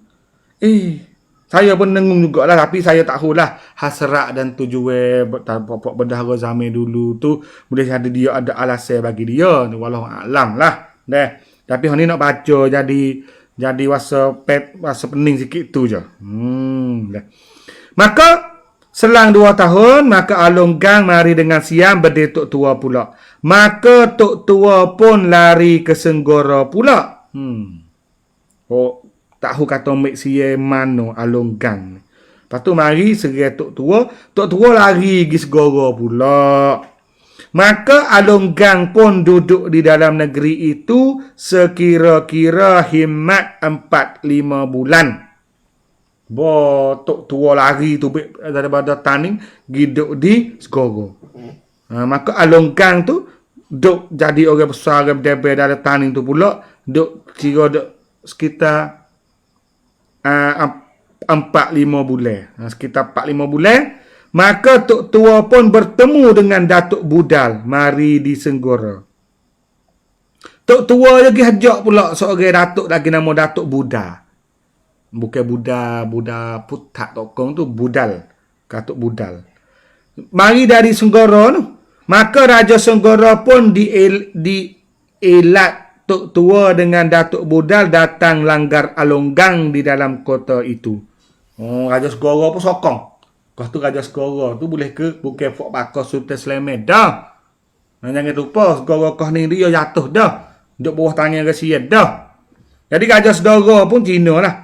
Saya pun nengung jugalah, tapi saya tak tahulah hasrat dan tujuan pokok bendahara zaman dulu tu boleh jadi dia ada alasan bagi dia, walau alam lah. Tapi hari ni nak baca jadi wasa pening sikit tu je. Maka selang 2 tahun, maka Alonggang mari dengan Siam berde tok tua pula. Maka tok tua pun lari ke Senggora pula. Tahu kata mek sia mano Alonggang. Lepas tu mari serai tok tua lari pergi Segoro pula. Maka Alonggang pun duduk di dalam negeri itu sekira-kira himmat 4-5 bulan. Tok tua lari tu daripada tani giduk di Segoro. Maka Alonggang tu duk jadi orang besar dari tani tu pula, duk kira duk sekitar 4-5 bulan. Sekitar 4-5 bulan, maka tok tua pun bertemu dengan Datuk Budal mari di Senggora. Tok tua lagi hajak pula seorang datuk lagi nama Datuk Budal. Bukan Buddha putak tokong tu Budal. Datuk Budal. Mari dari Senggora tu. Maka Raja Senggora pun dielat tok tua dengan Datuk Budal datang langgar Alonggang di dalam kota itu. Raja Segoro pun sokong. Lepas tu Raja Segoro tu boleh ke bukan Fok Bakar Sultan Sulaiman dah. Jangan lupa Segoro kau ni dia jatuh dah. Duduk bawah tangan Rusia dah. Jadi Raja Segoro pun Cina lah.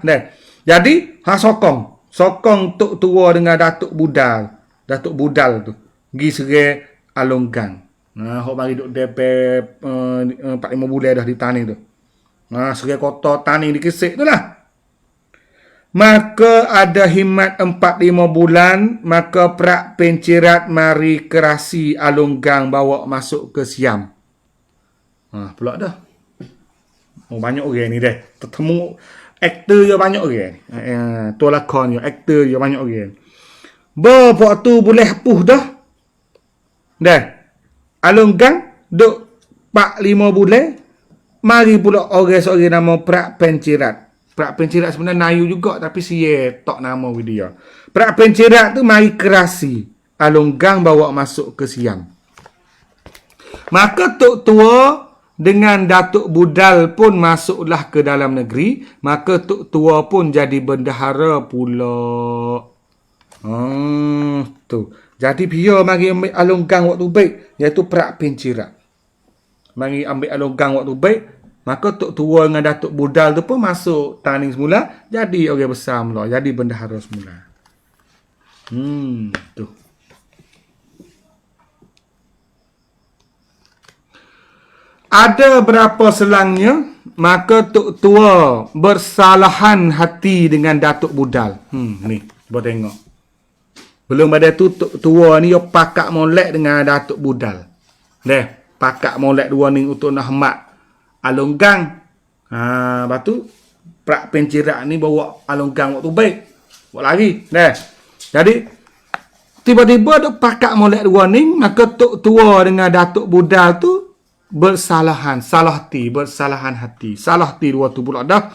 Jadi sokong tok tua dengan Datuk Budal. Datuk Budal tu pergi serai Alonggang. Hok mari duk DP 4-5 bulan dah di tani tu. Serai kota tani di Kesek tu lah. Maka ada himmat 4-5 bulan, maka Perak Pencirat mari kerasi Alonggang bawa masuk ke Siam. Pula dah. Banyak orang ni dah. Ketemu aktor dia banyak orang ni. Tu lakon dia, aktor dia banyak orang. Bapak tu boleh puh dah. Alonggang duk 4-5 bulan, mari pula orang seorang nama Perak Pencirat. Perak Pencirat sebenarnya Nayu juga, tapi sia tak nama dia. Perak Pencirat tu mari kerasi Alonggang bawa masuk ke Siam. Maka tok tua dengan Datuk Budal pun masuklah ke dalam negeri. Maka tok tua pun jadi bendahara pula. Tu. Jadi dia mari ambil Alonggang waktu baik, iaitu Perak Pencirat. Mari ambil Alonggang waktu baik, maka tok tua dengan Datuk Budal tu pun masuk tani semula, jadi orang besar mula, jadi bendahara semula. Tu. Ada berapa selangnya, maka Tok Tua bersalahan hati dengan Datuk Budal. Ni, cuba tengok. Belum pada tu Tok Tua ni, yo pakak molek dengan Datuk Budal. Pakak molek dua ni untuk nak hemat Alonggang. Lepas tu, Prak Pencirat ni bawa Alonggang waktu baik. Buat lagi. Jadi, tiba-tiba duk pakak molek dua ni, maka Tok Tua dengan Datuk Budal tu bersalahan hati dua tu pula dah.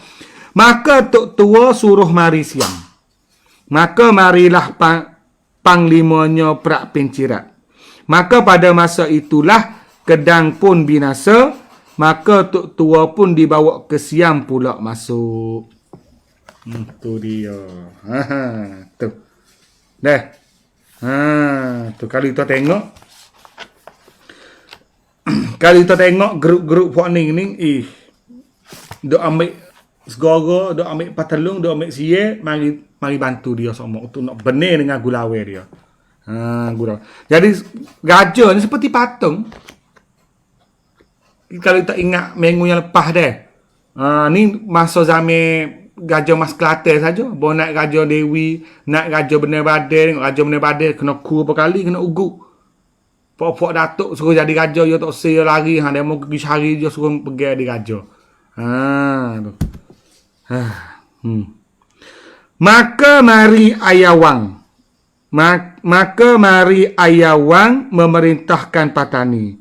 Maka Tok Tua suruh mari siang. Maka marilah panglimanya Prak Pencirat. Maka pada masa itulah Kedang pun binasa. Maka Tok Tua pun dibawa ke Siam pula masuk. Tu dia. Tu. Tu kalau kita tengok. Kalau kita tengok grup-grup puak ni, duk ambil segara, duk ambil patelung, duk ambil siye, mari bantu dia semua untuk nak benih dengan gulawe dia. Gulawe. Jadi gajah ni seperti patung. Kalau kita ingat minggu yang lepas ni masa zaman gajah Mas Kelantan saja. Bawa naik gajah Dewi, naik gajah Benar Badai, gajah Benar Badai kena ku berapa kali, kena uguk. Pok-pok datuk suruh jadi gajah, dia tak saya lari, dia mau pergi cari, dia suruh pergi jadi gajah. Tu. Maka mari Ayawang. Maka mari Ayawang memerintahkan Patani.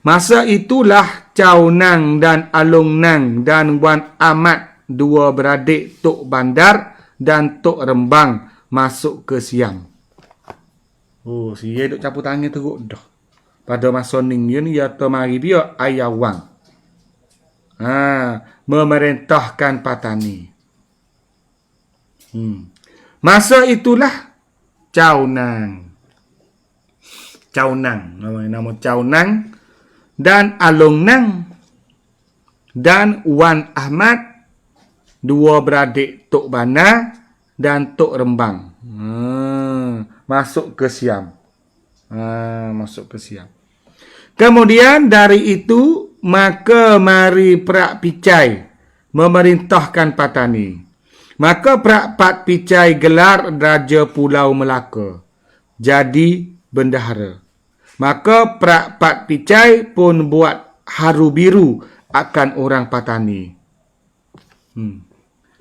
Masa itulah Chow Nang dan Along Nang dan Wan Amat, dua beradik Tok Bandar dan Tok Rembang masuk ke Siam. Siya duk campur tangan teruk dah. Pada masa ni dia mari dia Ayawang. Memerintahkan Patani. Masa itulah Chow Nang. Nama Chow Nang dan Along Nang dan Wan Ahmad, dua beradik Tok Bana dan Tok Rembang. Masuk ke Siam. Kemudian dari itu, maka mari Prak Picai memerintahkan Patani. Maka Prak Pat Picai gelar Raja Pulau Melaka, jadi bendahara. Maka Prak Pat Picai pun buat haru biru akan orang Patani.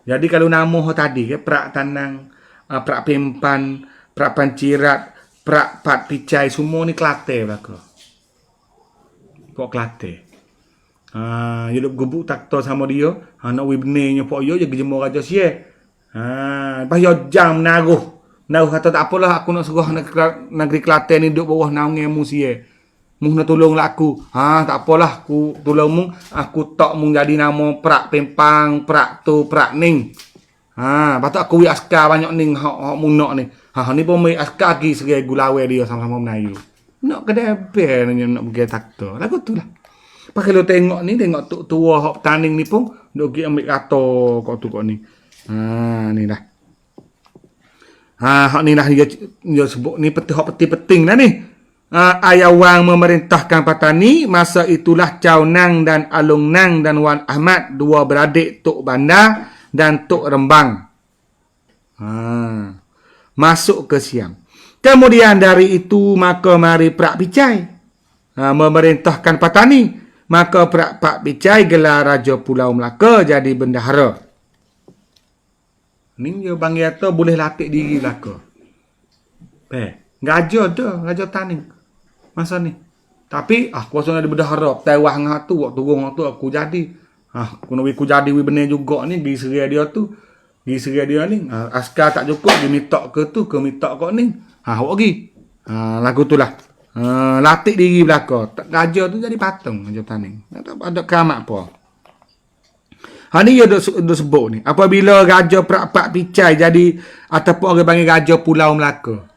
Jadi kalau nama tadi, Prak Tanang, Prak Pempan, Prak Pencirat, Prak Pat Picai, semua ni Kelantan belaka. Pok Kelantan. Dia duk gebuk takta sama dia. Nak wei benihnya pok yo je jemur raja sia. Lepas yo jam naruh kata tak apalah, aku nak suruh negeri Kelantan ni duk bawah naungan mu sia. Mu nak tolonglah aku. Tak apalah, aku tolong mu. Aku tak mu jadi nama Prak Pempang, Prak tu, Prak Ning. Patut aku wei askar banyak ning hak mu nak ni. Ni pun mai askar lagi serai gulawe dia sama-sama Melayu. Nak kedai bel nak pergi takta. Lagu tu lah. Pakai lo tengok ni, tengok Tok Tua hak taning ni pun duk pergi ambil kata kok ni. Ni dah. Hak ni dah dia sebut ni peti-peti dah ni. Ayawang memerintahkan Patani. Masa itulah Chow Nang dan Along Nang dan Wan Ahmad, dua beradik Tok Bandar dan Tok Rembang, masuk ke Siam. Kemudian dari itu, maka mari Prak Picai memerintahkan Patani. Maka Prak Picai gelar Raja Pulau Melaka, jadi bendahara. Ni dia panggil kata boleh latih diri Melaka. Gajah dah, gajah taning masa ni. Tapi aku rasa ada bendahara tewah ngah tu, waktu turun tu aku jadi. Aku nak aku jadi benar juga ni, pergi serai dia tu. Pergi serai dia ni, askar tak cukup, dia minta ke tu, ke minta kau ni. Awak pergi. Lagu tu lah. Latih diri belaka. Gajah tu jadi patung, gajah taning. Ada keramat apa. Ni dia duk sebut ni. Apabila Raja Prak Picai jadi, ataupun orang panggil Raja Pulau Melaka.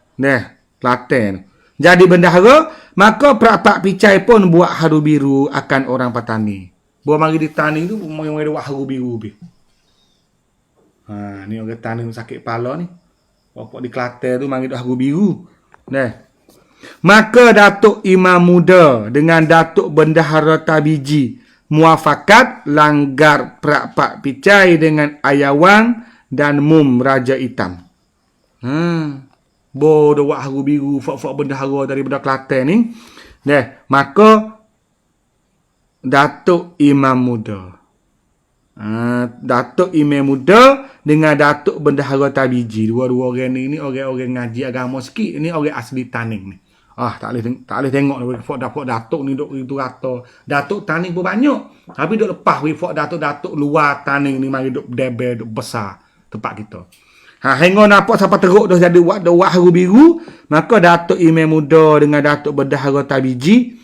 Kelantan. Jadi bendahara, maka Prak Picai pun buat haru biru akan orang Patani. Buat mari di tani tu, yang buat haru biru. Ni orang tani sakit kepala ni. Pok di Kelantan tu mari duk haru biru. Maka Datuk Imam Muda dengan Datuk Bendahara Tabiji muafakat langgar Pak Picai dengan Ayawang dan Mum Raja Hitam. Bodoh wak haru biru fak-fak bendahara daripada Kelantan ni. Maka Datuk Imam Muda. Datuk Imam Muda dengan Datuk Bendahara Tabiji. Dua-dua orang ni orang-orang ngaji agama sikit. Ini orang asli Taning ni. Tak boleh tengok fak Datuk ni duk itu kata. Datuk Taning pun banyak. Tapi duk lepas fak Datuk-datuk luar Taning ni mari duk debel, duk besar tempat kita. Hingga nampak siapa teruk dah jadi wak haru biru, maka Datuk Imam Muda dengan Datuk Bendahara Tabiji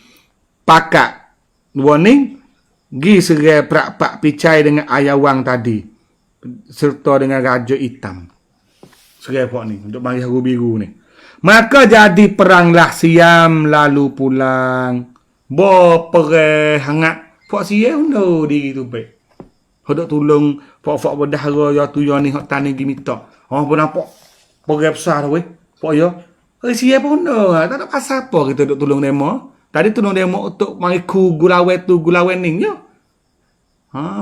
pakat dua ni gi serai Pak Picai dengan Ayawang tadi serta dengan Raja Hitam. Serai pok ni untuk mari haru biru ni. Maka jadi peranglah Siam lalu pulang. Perang hangat. Pok Siam undo diri tu baik. Hodok tolong pok-pok bendahara ya tu ya ni hak tani gi minta. Pun nampak perang besar tu weh. Pok ya. Siap pun tak ada pasal apa kita duk tolong demo. Tadi tolong demo untuk mari ku gulawen ni ya.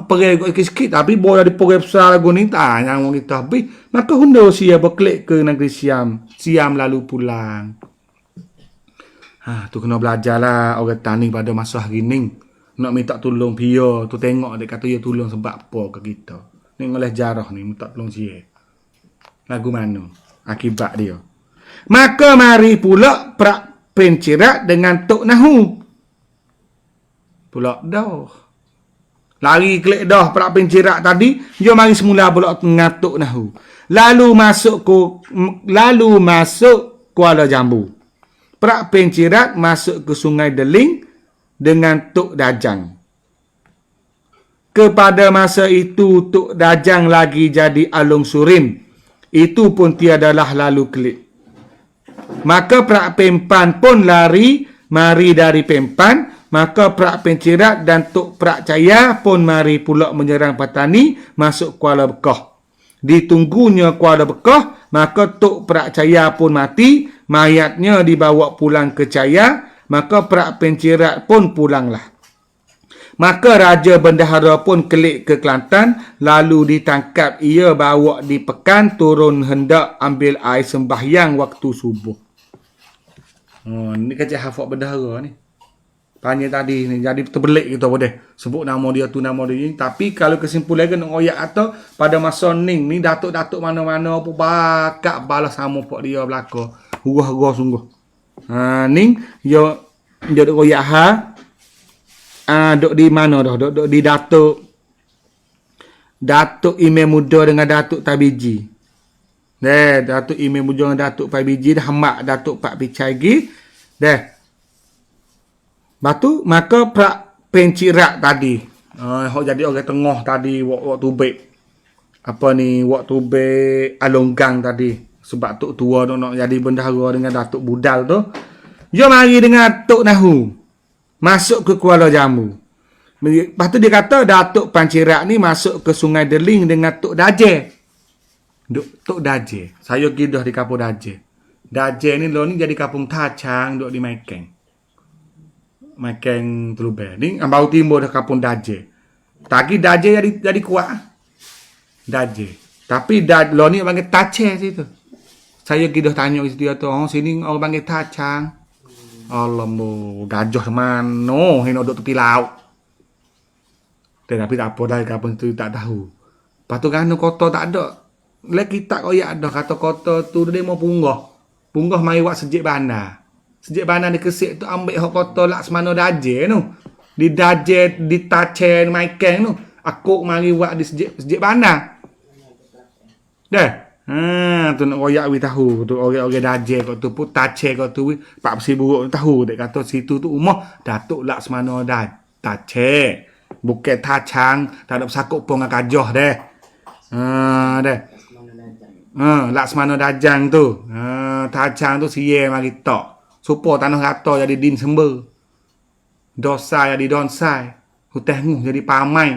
Perang sikit-sikit tapi boleh ada perang besar lagu ni tak yang kita habis. Maka hundo siap berklik ke negeri Siam. Siam lalu pulang. Tu kena belajarlah orang tani pada masa hari ni. Nak minta tolong pia tu tengok dia kata dia tolong sebab apa ke kita. Ni oleh jarah ni minta tolong siap. Lagu mana? Akibat dia. Maka mari pula Prak Pencirat dengan Tok Nahu. Pula dah. Lari klik dah Prak Pencirat tadi. Dia mari semula pula dengan Tok Nahu. Lalu masuk Kuala Jambu. Prak Pencirat masuk ke Sungai Deling dengan Tok Dajang. Kepada masa itu Tok Dajang lagi jadi Alung Surin. Itu pun tiadalah lalu klik. Maka Prak Pempan pun mari dari Pempan. Maka Prak Pencirat dan Tok Prak Caya pun mari pula menyerang petani masuk Kuala Bekah. Ditunggunya Kuala Bekah, maka Tok Prak Caya pun mati. Mayatnya dibawa pulang ke Caya. Maka Prak Pencirat pun pulanglah. Maka Raja Bendahara pun kelik ke Kelantan, lalu ditangkap ia bawa di Pekan turun hendak ambil air sembahyang waktu subuh. Ni kecil hafak bendahara ni. Panjang tadi ni jadi terbelik kita boleh sebut nama dia tu nama dia ni. Tapi kalau kesimpulan nak ngoyak atau pada masa ni datuk-datuk mana-mana pun bakak balas sama pok dia belaka. Hurah-hurah sungguh. Ni dia duk ngoyak duk di mana dah? Duk di Datuk Imam Muda dengan Datuk Tabiji. Datuk Imam Muda dengan Datuk Tabiji dah hamak Datuk Pak Picai gi. Batu maka Prak Pencirat tadi. Jadi orang tengah tadi waktu baik. Apa ni waktu baik Alonggang tadi. Sebab Tok tua tu nak jadi bendahara dengan Datuk Budal tu. Dia mari dengan Tok Nahu. Masuk ke Kuala Jambu. Lepas tu dia kata Datuk Pencirat ni masuk ke Sungai Deling dengan Tok Daje. Tok Daje. Saya gidah di kampung Daje. Daje ni lo ni jadi kampung Tacang duk di Maikeng. Maikeng Telubel. Ni Ambau Timur dah kampung Daje. Tadi Daje jadi kuat. Daje. Tapi lo ni panggil Tace situ. Saya gidah tanya situ tu, sini orang panggil Tacang. Alamu, gajah mana hendak duduk tepi laut. Tapi tak apa dah kampung tu tak tahu. Lepas tu kan kota tak ada. Lagi tak koyak ada kata kota tu dia mau punggah. Punggah mai wak sejik bandar. Sejik bandar di Kesik tu ambil hak kota Laksmana Daje tu. Di Daje, di Tacen, Maikeng tu. Aku mari wak di sejik bandar. Tu nak royak we tahu tu orang-orang Daje kat tu pun Tace kat tu Pak Besi Buruk tahu dia kata situ tu rumah Datuk Laksmana Tace. Bukan Tacang, tak ada bersakut pun dengan gajah deh. Laksmana Dajang tu. Tacang tu siye mari tok. Supaya tanah rata jadi din sember. Dosa jadi donsai. Huteh nguh jadi pamai.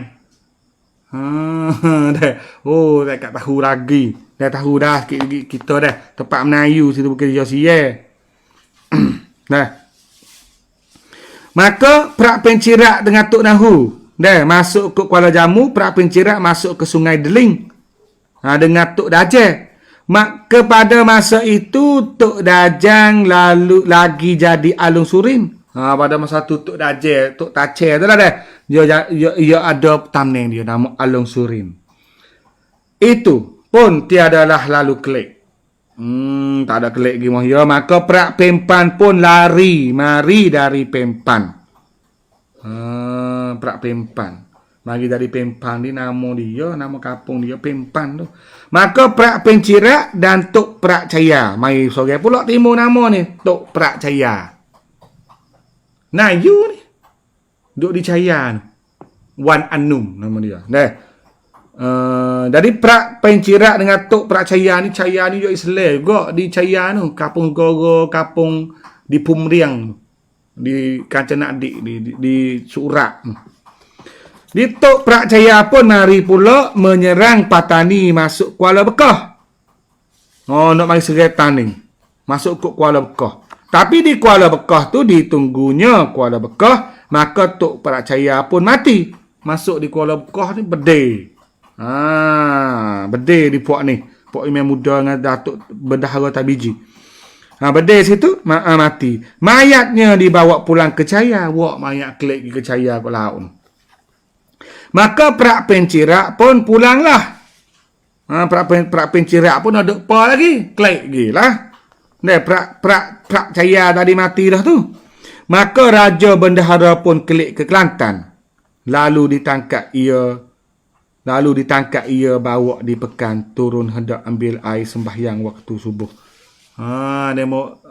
Tak tahu lagi. Dah tahu dah kita dah. Tempat Melayu situ bukan Sia. Nah. Maka Perak Pencirak dengan Tok Nahu. Dah masuk ke Kuala Jamu, Perak Pencirak masuk ke Sungai Deling. Dengan Tok Dajang. Kepada masa itu Tok Dajang lalu lagi jadi Alung Surin. Pada masa tu Tok Dajang, Tok Tacer tu lah dah. Dia ada thumbnail dia nama Alung Surin. Itu pun tiadalah lalu klik. Tak ada klik lagi ya. Maka Perak Pempan pun mari dari Pempan. Perak Pempan. Mari dari Pempan ni nama dia, nama kampung dia Pempan tu. Maka Perak Pencirak dan Tok Perak Caya. Mari sore pula timur nama ni, Tok Perak Caya. Nah, you ni duduk di Caya ni. Wan Anum nama dia. Dari Perak Pencirak dengan Tok Perak Caya ni juga Islam juga di Caya tu, Kampung Goro, kampung di Pumriang, di Kancanak di Surak. Di Tok Perak Caya pun mari pula menyerang Patani masuk Kuala Bekah. Nak mari seretan ni. Masuk ke Kuala Bekah. Tapi di Kuala Bekah tu ditunggunya Kuala Bekah, maka Tok Perak Caya pun mati. Masuk di Kuala Bekah ni bedil. Bedil di puak ni. Puak Imam Muda dengan Datuk Bendahara Tabiji. Bedil situ mati. Mayatnya dibawa pulang ke Caya. Mayat klik ke Caya ke laut. Maka Perak Pencirak pun pulanglah. Perak Pencirak pun ada apa lagi? Klik lagi lah. Perak Caya tadi mati dah tu. Maka Raja Bendahara pun kelik ke Kelantan. Lalu ditangkap ia bawa di Pekan, turun hendak ambil air sembahyang waktu subuh. Demo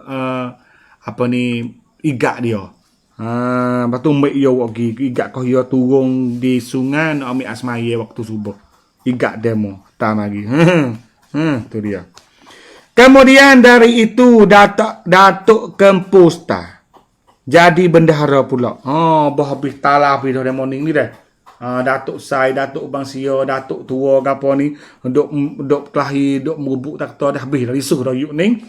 igak dia. Lepas tu ambil ia lagi. Igak kau ia turun di sungai nak ambil asmaya waktu subuh. Igak demo. Tak lagi. Tu dia. Kemudian dari itu Datuk Kempusta jadi bendahara pula. Habis talah habis dah morning ni dah. Datuk Sai, Datuk Bangsia, Datuk Tua ke apa ni, duk kelahi, duk merubuk tak tahu dah habis dah risuh dah yuk ni.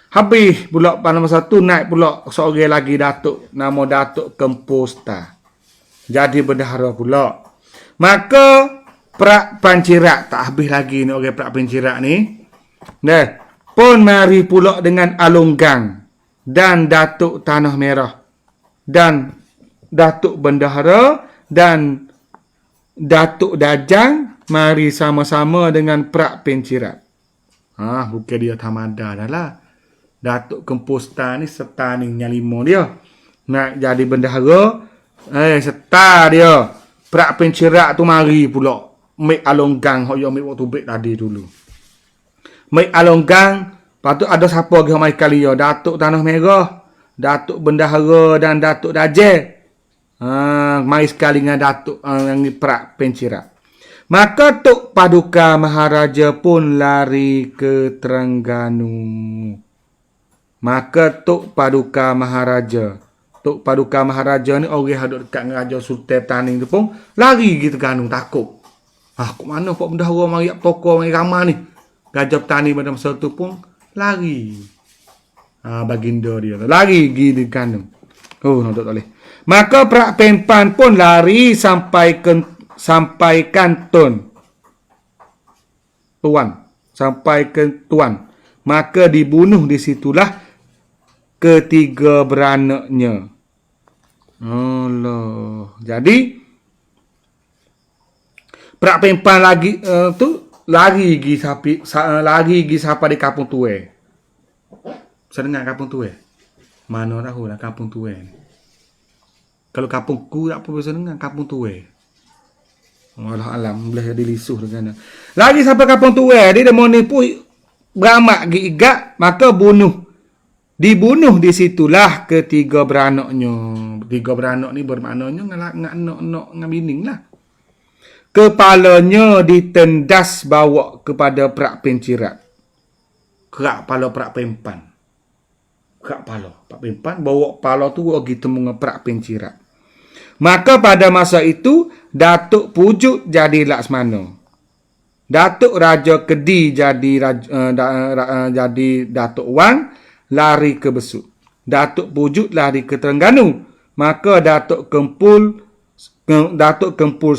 Habis pula pada masa tu naik pula seorang lagi Datuk, nama Datuk Kempusta. Jadi bendahara pula. Maka Perak Pencirak tak habis lagi ni orang Perak Pencirak ni. Pun mari pula dengan Alunggang dan Datuk Tanah Merah dan Datuk Bendahara dan Datuk Dajang mari sama-sama dengan Perak Pencirak. Bukan dia tamada dah lah. Datuk Kempusta ni serta ni nyalimo dia. Nak jadi bendahara, serta dia. Perak Pencirak tu mari pula. Mek Alunggang hok yo mek waktu bek tadi dulu. Mek Alunggang, patut ada siapa lagi mai kali ya? Datuk Tanah Merah, Datuk Bendahara dan Datuk Dajang. Mai sekali dengan Datuk yang Perak Pencirak. Maka Tok Paduka Maharaja pun lari ke Terengganu. Maka Tok Paduka Maharaja ni orang yang duduk dekat dengan Raja Sultan Taning tu pun lari ke Terengganu takut. Kok mana Pak Bendahara mari toko mari ramah ni. Gajah Petani pada masa tu pun lari. Baginda dia tu lari pergi di Terengganu. Nak tak boleh. Maka Perak Pempan pun lari sampai Kantun. Sampai ke Tuan. Maka dibunuh di situlah ketiga beranaknya. Allah. Jadi Perak Pempan lagi lari pergi sampai di Kampung Tuai. Saya dengar Kampung Tuai. Mana tahu lah Kampung Tuai ni. Kalau kampungku apa biasa dengar Kampung Tuai. Allah alam boleh jadi lisuh dengan. Lagi sampai Kampung Tuai dia demo ni pun beramak gigak maka dibunuh di situlah ketiga beranaknya. Tiga beranak ni bermaknanya anak bining lah. Kepalanya ditendas bawa kepada Perak Pencirak. Kerak pala Perak Pempan. Kerak pala Perak Pempan bawa pala tu pergi temu dengan Perak Pencirak. Maka pada masa itu Datuk Pujuk jadi Laksmana. Datuk Raja Kedi jadi Datuk Wang, lari ke Besut. Datuk Pujuk lari ke Terengganu. Maka Datuk Kempul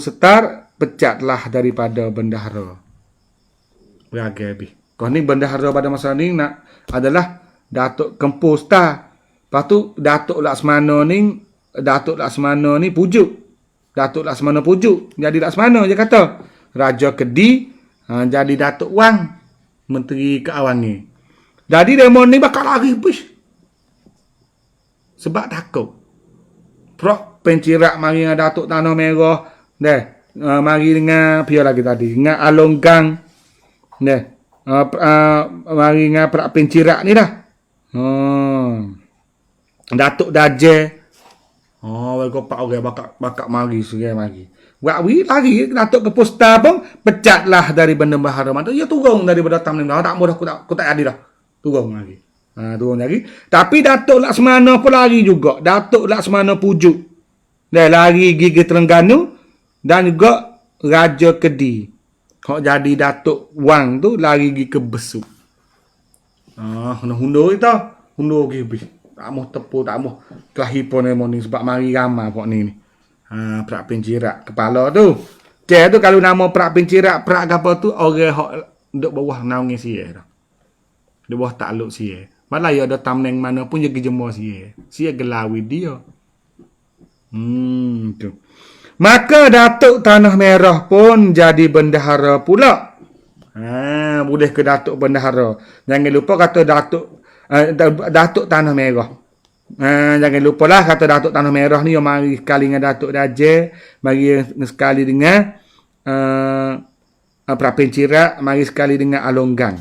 Setar pecatlah daripada bendahara. Beragam habis. Kau ni bendahara pada masa ni adalah Datuk Kempul Setar. Lepas tu Datuk Laksmana ni Pujuk. Datuk Laksmana Pujuk jadi Laksmana je kata. Raja Kedi jadi Datuk Wang, Menteri Keuangan. Jadi demo ni bakal lari push. Sebab takut. Prok pencirak mari dengan Datuk Tanah Merah. Mari dengan pia lagi tadi. Dengan Along Gang. Mari dengan Prak Pencirak ni dah. Datuk Dajjal. Kopak orang bakak mari sugai mari. Buat lagi Datuk Kepusta pun pecatlah dari bendahara. Ya turun daripada tam ni. Tak mau dah aku tak ada dah. Turun lagi. Turun lagi. Tapi Datuk Laksmana pun lari juga. Datuk Laksmana Pujuk. Lari gigi Terengganu dan juga Raja Kedi. Kau jadi Datuk Wang tu lari gigi ke Besut. Hundur itu. Hundur gigi. Tak mau tepu, tak mau kelahi pun ni sebab mari ramai pok ni. Prak Pencirak kepala tu. Cik tu kalau nama Prak Pencirak, Prak apa tu orang hok duk bawah naungi sia dah. Di bawah takluk sia. Malah ya ada tamneng mana pun jadi jemur sia. Sia gelawi dia. Tu. Maka Datuk Tanah Merah pun jadi bendahara pula. Boleh ke Datuk bendahara. Jangan lupa kata Datuk Tanah Merah. Jangan lupalah kata Datuk Tanah Merah ni yang mari sekali dengan Datuk Dajjal, mari sekali dengan Prak Pencirak, mari sekali dengan Along Gang.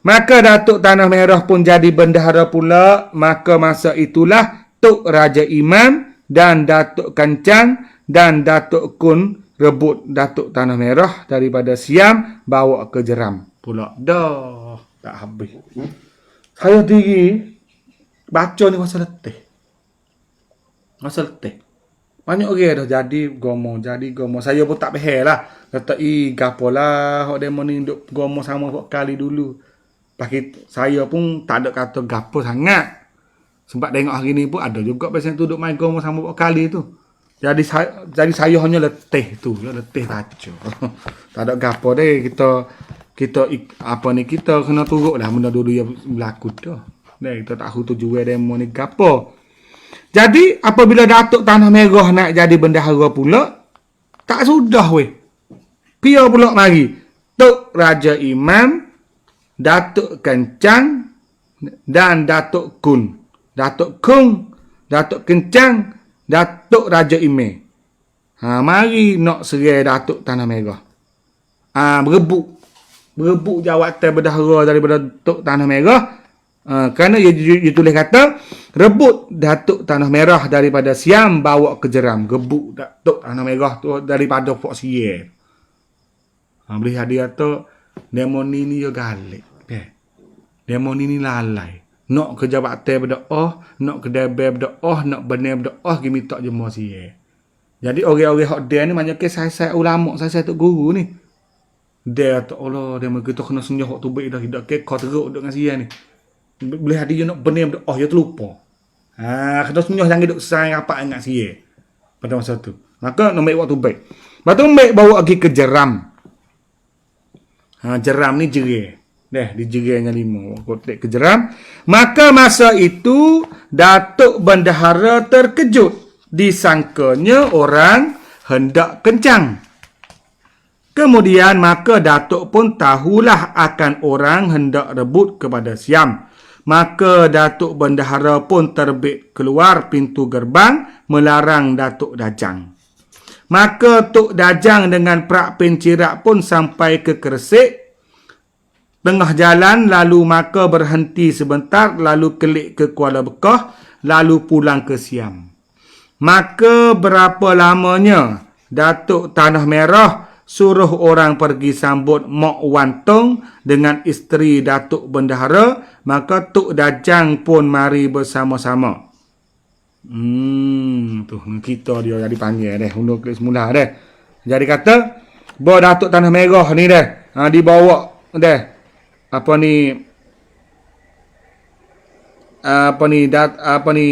Maka Datuk Tanah Merah pun jadi bendahara pula. Maka masa itulah Tok Raja Imam dan Datuk Kancang dan Datuk Kun rebut Datuk Tanah Merah daripada Siam bawa ke Jeram pula. Dah tak habis. Saya diri baca ni masa letih. Banyak orang dah jadi gomo. Saya pun tak faham lah. Kata, gapo lah hok demo ni duk gomo sama kok kali dulu. Saya pun tak ada kata gapo sangat. Sebab tengok hari ni pun ada juga biasanya tu duk main gomo sama kok kali tu. Jadi saya hanya letih tu. Letih baca. Tak ada gapo deh. Kita kena turut lah benda dulu yang berlaku tu. Kita tak tahu tujuan demo ni gapo. Jadi apabila Datuk Tanah Merah nak jadi bendahara pula, tak sudah weh. Pia pula mari. Tok Raja Imam, Datuk Kencang dan Datuk Kun. Datuk Kencang, Datuk Raja Imam. Mari nak serai Datuk Tanah Merah. Berebut jawatan bendahara daripada Tok Tanah Merah. Kerana dia tulis kata rebut Datuk Tanah Merah daripada Siam bawa ke Jeram. Rebut Datuk Tanah Merah tu daripada Pok Siam. Boleh hadiah tu demo ni yo galik. Demo ni lalai. Nak ke jabatan berdoa, nak ke debel berdoa, nak benar berdoa gi minta jemaah Siam. Jadi orang-orang hok dia ni banyak ke saya ulama, saya tok guru ni. Dia tu Allah, dia kita kena senyah hok tu baik dah hidup ke kau teruk duk dengan Siam ni. Boleh hadiah nak benar berdoa ya terlupa. Kena senyah jangan duk sayang apa ingat Siam. Pada masa tu. Maka nak ambil waktu baik. Lepas tu ambil bawa pergi ke Jeram. Jeram ni jerai. Di jerainya 5. Kotek ke Jeram. Maka masa itu Datuk Bendahara terkejut. Disangkanya orang hendak kencang. Kemudian maka Datuk pun tahulah akan orang hendak rebut kepada Siam. Maka Datuk Bendahara pun terbit keluar pintu gerbang melarang Datuk Dajang. Maka Tok Dajang dengan Prak Pencirak pun sampai ke Kresik. Tengah jalan lalu maka berhenti sebentar lalu kelik ke Kuala Bekah lalu pulang ke Siam. Maka berapa lamanya Datuk Tanah Merah suruh orang pergi sambut Mok Wan Tong dengan isteri Datuk Bendahara, maka Tok Dajang pun mari bersama-sama. Tu kita dia jadi panggil dah, undur klik semula dah. Jadi kata Bawa Datuk Tanah Merah ni dah. Dibawa dah. Apa ni? Apa ni?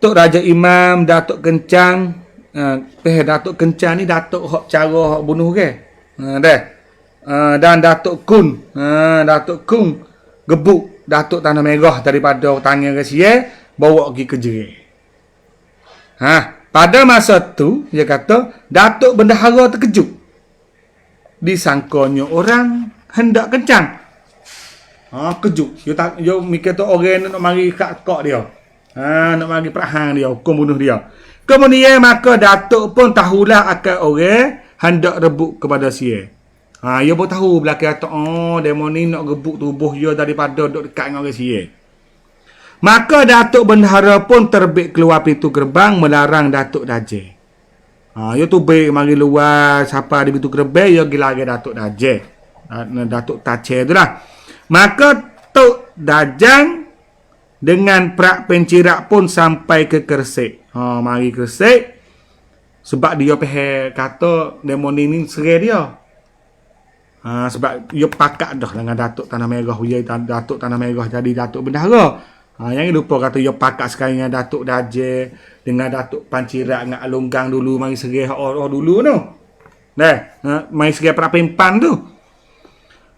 Tok Raja Imam, Datuk Kencang. Datuk Kencang ni Datuk hok cara hok bunuh ke. Dah. Dan Datuk Kun. Datuk Kun gebuk Datuk Tanah Merah daripada tangan ke sia, bawa pergi ke Jerai. Pada masa tu dia kata Datuk Bendahara terkejut. Disangkanya orang hendak kencang. Kejut. Yo mikir tu orang nak mari kat dia. Nak mari perang dia, hukum bunuh dia. Kemudian maka Datuk pun tahulah akan orang hendak rebut kepada sia. Dia pun tahu belakang kata, demo ni nak rebut tubuh dia daripada duduk dekat dengan orang sia. Maka Datuk Bendahara pun terbit keluar pintu gerbang melarang Datuk Dajjal. Dia tu baik mari luar, siapa di pintu gerbang, dia pergi lari Datuk Dajjal. Datuk Tace tu lah. Maka Tok Dajjal dengan perak pencirak pun sampai ke Kersik. Mari Kersik. Sebab dia kata demo ni serai dia. Sebab dia pakat dah dengan Datuk Tanah Merah. Datuk Tanah Merah jadi Datuk Bendahara. Yang lupa kata dia pakat sekali dengan Datuk Dajjal, dengan Datuk Pancirak, dengan Alunggang dulu. Mari serai dulu tu. Mari serai Prapimpan tu.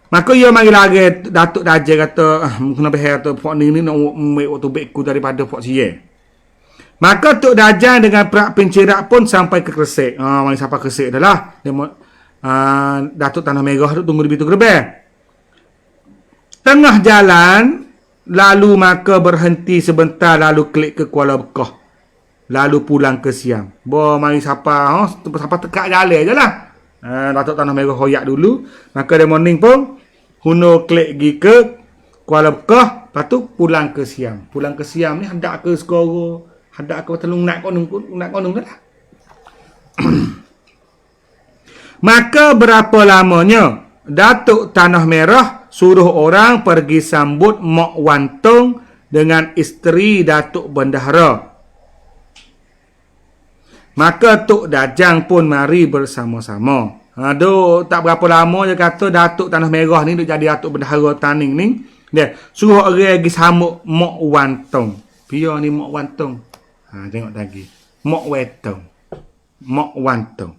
Maka dia mari lagi Datuk Dajjal kata, kena behar tu, Pok ni nak ambil waktu baikku daripada Pok Sia. Maka Tok Dajjal dengan perak pencirak pun sampai ke Kersik. Mari sampai Kersik dah lah. Datuk Tanah Merah tu tunggu di pintu gerbang. Tengah jalan, lalu maka berhenti sebentar, lalu klik ke Kuala Bekah. Lalu pulang ke Siam. Mari siapa tekak jalan je lah. Datuk Tanah Merah hoyak dulu. Maka dia morning pun Huno klik pergi ke Kuala Bekah. Lepas tu pulang ke Siam. Pulang ke Siam ni hendak ke Skoro, hendak ke Telung nak konung dah lah. Maka berapa lamanya Datuk Tanah Merah suruh orang pergi sambut Mok Wan Tong dengan isteri Datuk Bendahara. Maka Tok Dajjal pun mari bersama-sama. Tak berapa lama dia kata Datuk Tanah Merah ni duk jadi Datuk Bendahara Taning ni. Dia suruh orang pergi sambut Mok Wan Tong. Pia ni Mok Wan Tong. Tengok lagi. Mok Wan Tong. Mok Wan Tong.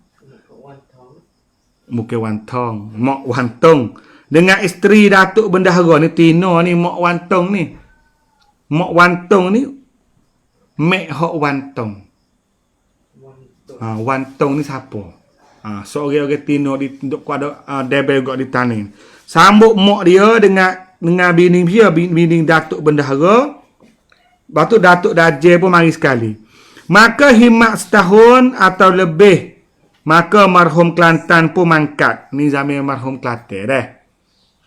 Bukan Wan Tong. Mok Wan Tong. Dengan isteri Datuk Bendahara ni, Tino ni, Mok Wan Tong ni. Mok Wan Tong ni, Mek Hok Wan Tong. Wan Tong ni siapa? Seorang-orang Tino di kuada Debel gak di Tanin. Sambut Mok dia dengan bini dia, bini Datuk Bendahara. Lepas tu Datuk Dajjal pun mari sekali. Maka himat setahun atau lebih. Maka marhum Kelantan pun mangkat. Ni zaman marhum Kelantan dah.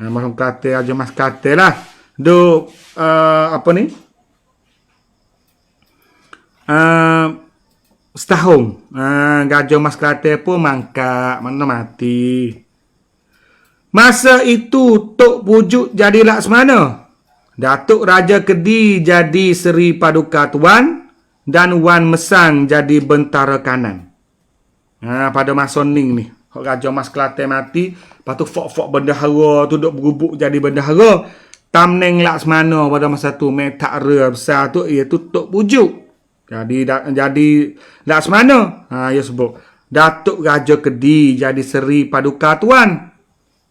Marhum Kelantan, Haji Mas Kelantan lah. Apa ni? Setahun. Gajah Mas Kelantan pun mangkat. Mana mati. Masa itu Tok Pujuk jadi Laksmana. Datuk Raja Kedi jadi Seri Paduka Tuan. Dan Wan Mesang jadi Bentara Kanan. Pada masa ni Raja Mas Kelantan mati. Lepas tu Fok Bendahara tu duk berubuk jadi Bendahara. Tamneng Laksmana pada masa tu Metakra besar tu iaitu Tok Pujuk. Jadi Laksmana. Ya sebut Datuk Raja Kedi jadi Seri Paduka Tuan.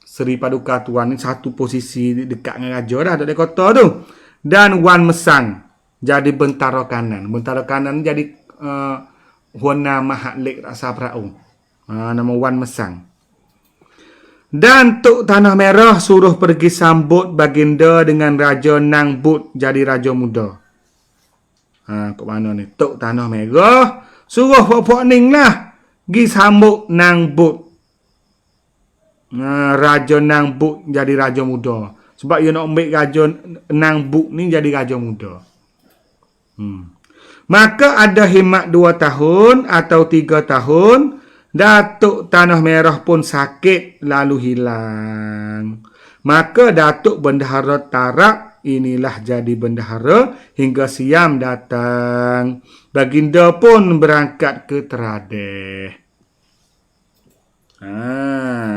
Seri Paduka Tuan ni satu posisi dekat dengan Raja dah di kota tu. Dan Wan Mesang jadi Bentara Kanan. Bentara Kanan jadi Hona Mahalik Rasa Prau. Nama Wan Mesang. Dan Tok Tanah Merah suruh pergi sambut baginda dengan Raja Nang But jadi Raja Muda. Kat mana ni? Tok Tanah Merah suruh Pok Ning lah pergi sambut Nang But. Raja Nang But jadi Raja Muda. Sebab dia nak ambil Raja Nang But ni jadi Raja Muda. Maka ada himat 2 tahun atau 3 tahun. Datuk Tanah Merah pun sakit lalu hilang. Maka Datuk Bendahara tarak. Inilah jadi bendahara hingga Siam datang. Baginda pun berangkat ke Teradeh.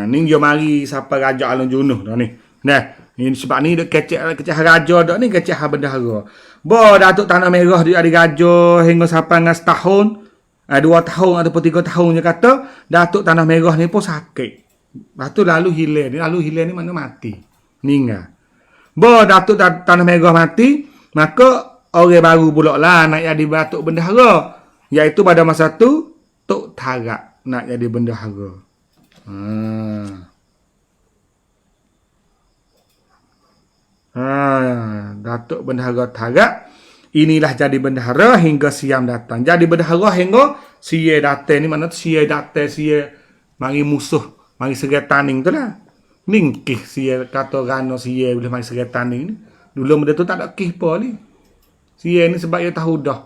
Ni dia mari siapa raja Alun Junuh dah ni. Nah, ni sebab ni duk kecek raja dak ni kecek bendahara. Bo Datuk Tanah Merah dia ada raja hingga sampai dengan setahun, 2 tahun ataupun 3 tahun je kata, Datuk Tanah Merah ni pun sakit. Lepas tu lalu hilang ni mana mati. Meninggal. Bo Datuk Tanah Merah mati, maka orang baru pula lah nak jadi Datuk Bendahara. Iaitu pada masa tu Tok Tarak nak jadi bendahara. Datuk Bendahara Tarak inilah jadi bendahara hingga Siam datang. Jadi bendahara hingga Sia datang ni, mana tu Sia datang, Sia mari musuh, mari serai tanding tu lah. Ningkih Sia kata rano Sia boleh mari serai tanding ni. Dulu benda tu tak ada kih apa ni. Sia ni sebab dia tahu dah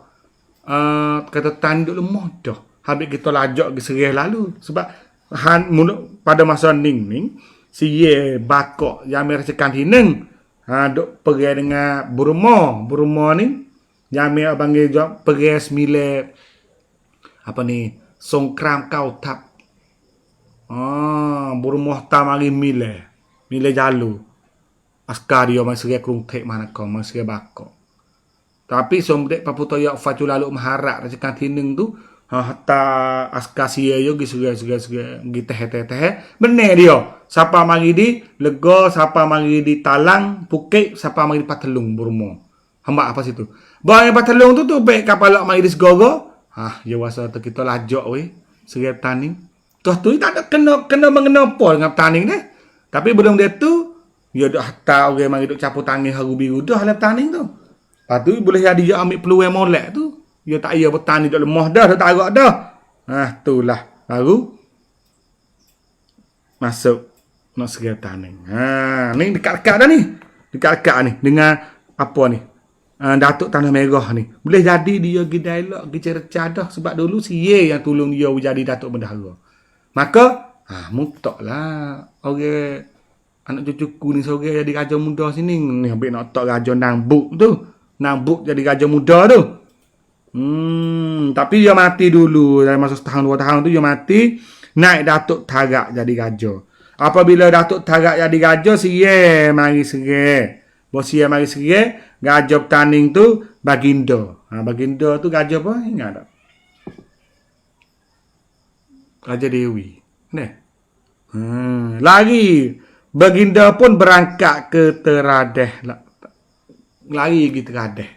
kata tanduk lemah dah. Habis kita lajak ke serai lalu. Sebab pada masa ning Sia bakok yang merasakan hineng. Duk pergi dengan Burma. Burma ni Jamil panggil jawab pergi semile apa ni songkram kau tap. Burma tak mari mile jalu. Askar dia masih serai krungtek mana kau masih serai bakok. Tapi somdek paputoya fatulalu maharak rasakan hineng tu hatta askar Sia yo gi serai gi teh benar dia. Siapa mari di lega, siapa mari di talang pukik, siapa mari di patelung Burma. Hamba apa situ. Bah yang patelung tu baik kapal mari di segoro. Ya wasa tu kita lajak we serai tanding. Toh tu tak ada kena mengena apa dengan tanding ni. Tapi belum dia tu dia dah hatta orang mari duk capu tangan haru biru dah dalam tanding tu. Lepas tu boleh jadi dia ambil peluang molek tu. Dia tak iya bertanding duk lemah dah, tak agak dah. Itulah baru masuk nak serai tanding. Ni dekat-dekat dah ni. Dekat-dekat ni dengan apa ni? Datuk Tanah Merah ni. Boleh jadi dia pergi dialog, pergi cerca dah sebab dulu Sia yang tolong dia jadi Datuk Bendahara. Maka mutaklah orang anak cucuku ni seorang jadi raja muda sini ni habis nak tak raja Nambuk tu. Nambuk jadi raja muda tu. Tapi dia mati dulu dalam masa setahun 2 tahun tu dia mati, naik Datuk Tarak jadi raja. Apabila Datuk Tarak jadi raja, Sia mari serai. Bos Sia mari serai, raja bertanding tu Baginda. Baginda tu raja apa? Ingat tak? Raja Dewi. Nah. Lari Baginda pun berangkat ke Teradeh. Lari pergi Teradeh.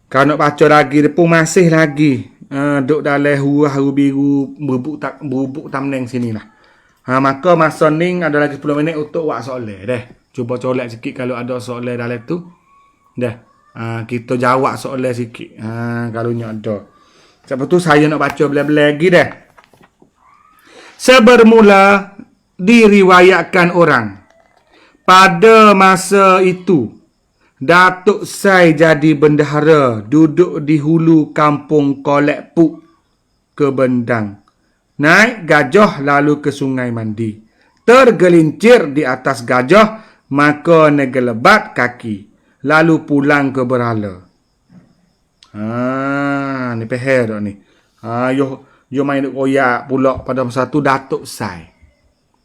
Kalau nak baca lagi dia pun masih lagi duk dalam haru biru berubuk tamneng sini lah. Maka masa ni ada lagi 10 minit untuk buat soalan deh. Cuba colek sikit kalau ada soalan dalam tu. Dah. Kita jawab soalan sikit. Kalau ni ada. Sebab tu saya nak baca bela-bela lagi dah. Sebermula diriwayatkan orang pada masa itu Datuk Sai jadi bendahara duduk di hulu kampung Kolek Puk ke Bendang. Naik gajah lalu ke sungai mandi. Tergelincir di atas gajah maka negelebat kaki. Lalu pulang ke Berhala. Ni peher dah ni. Yo main duk koyak pula pada masa tu Datuk Sai.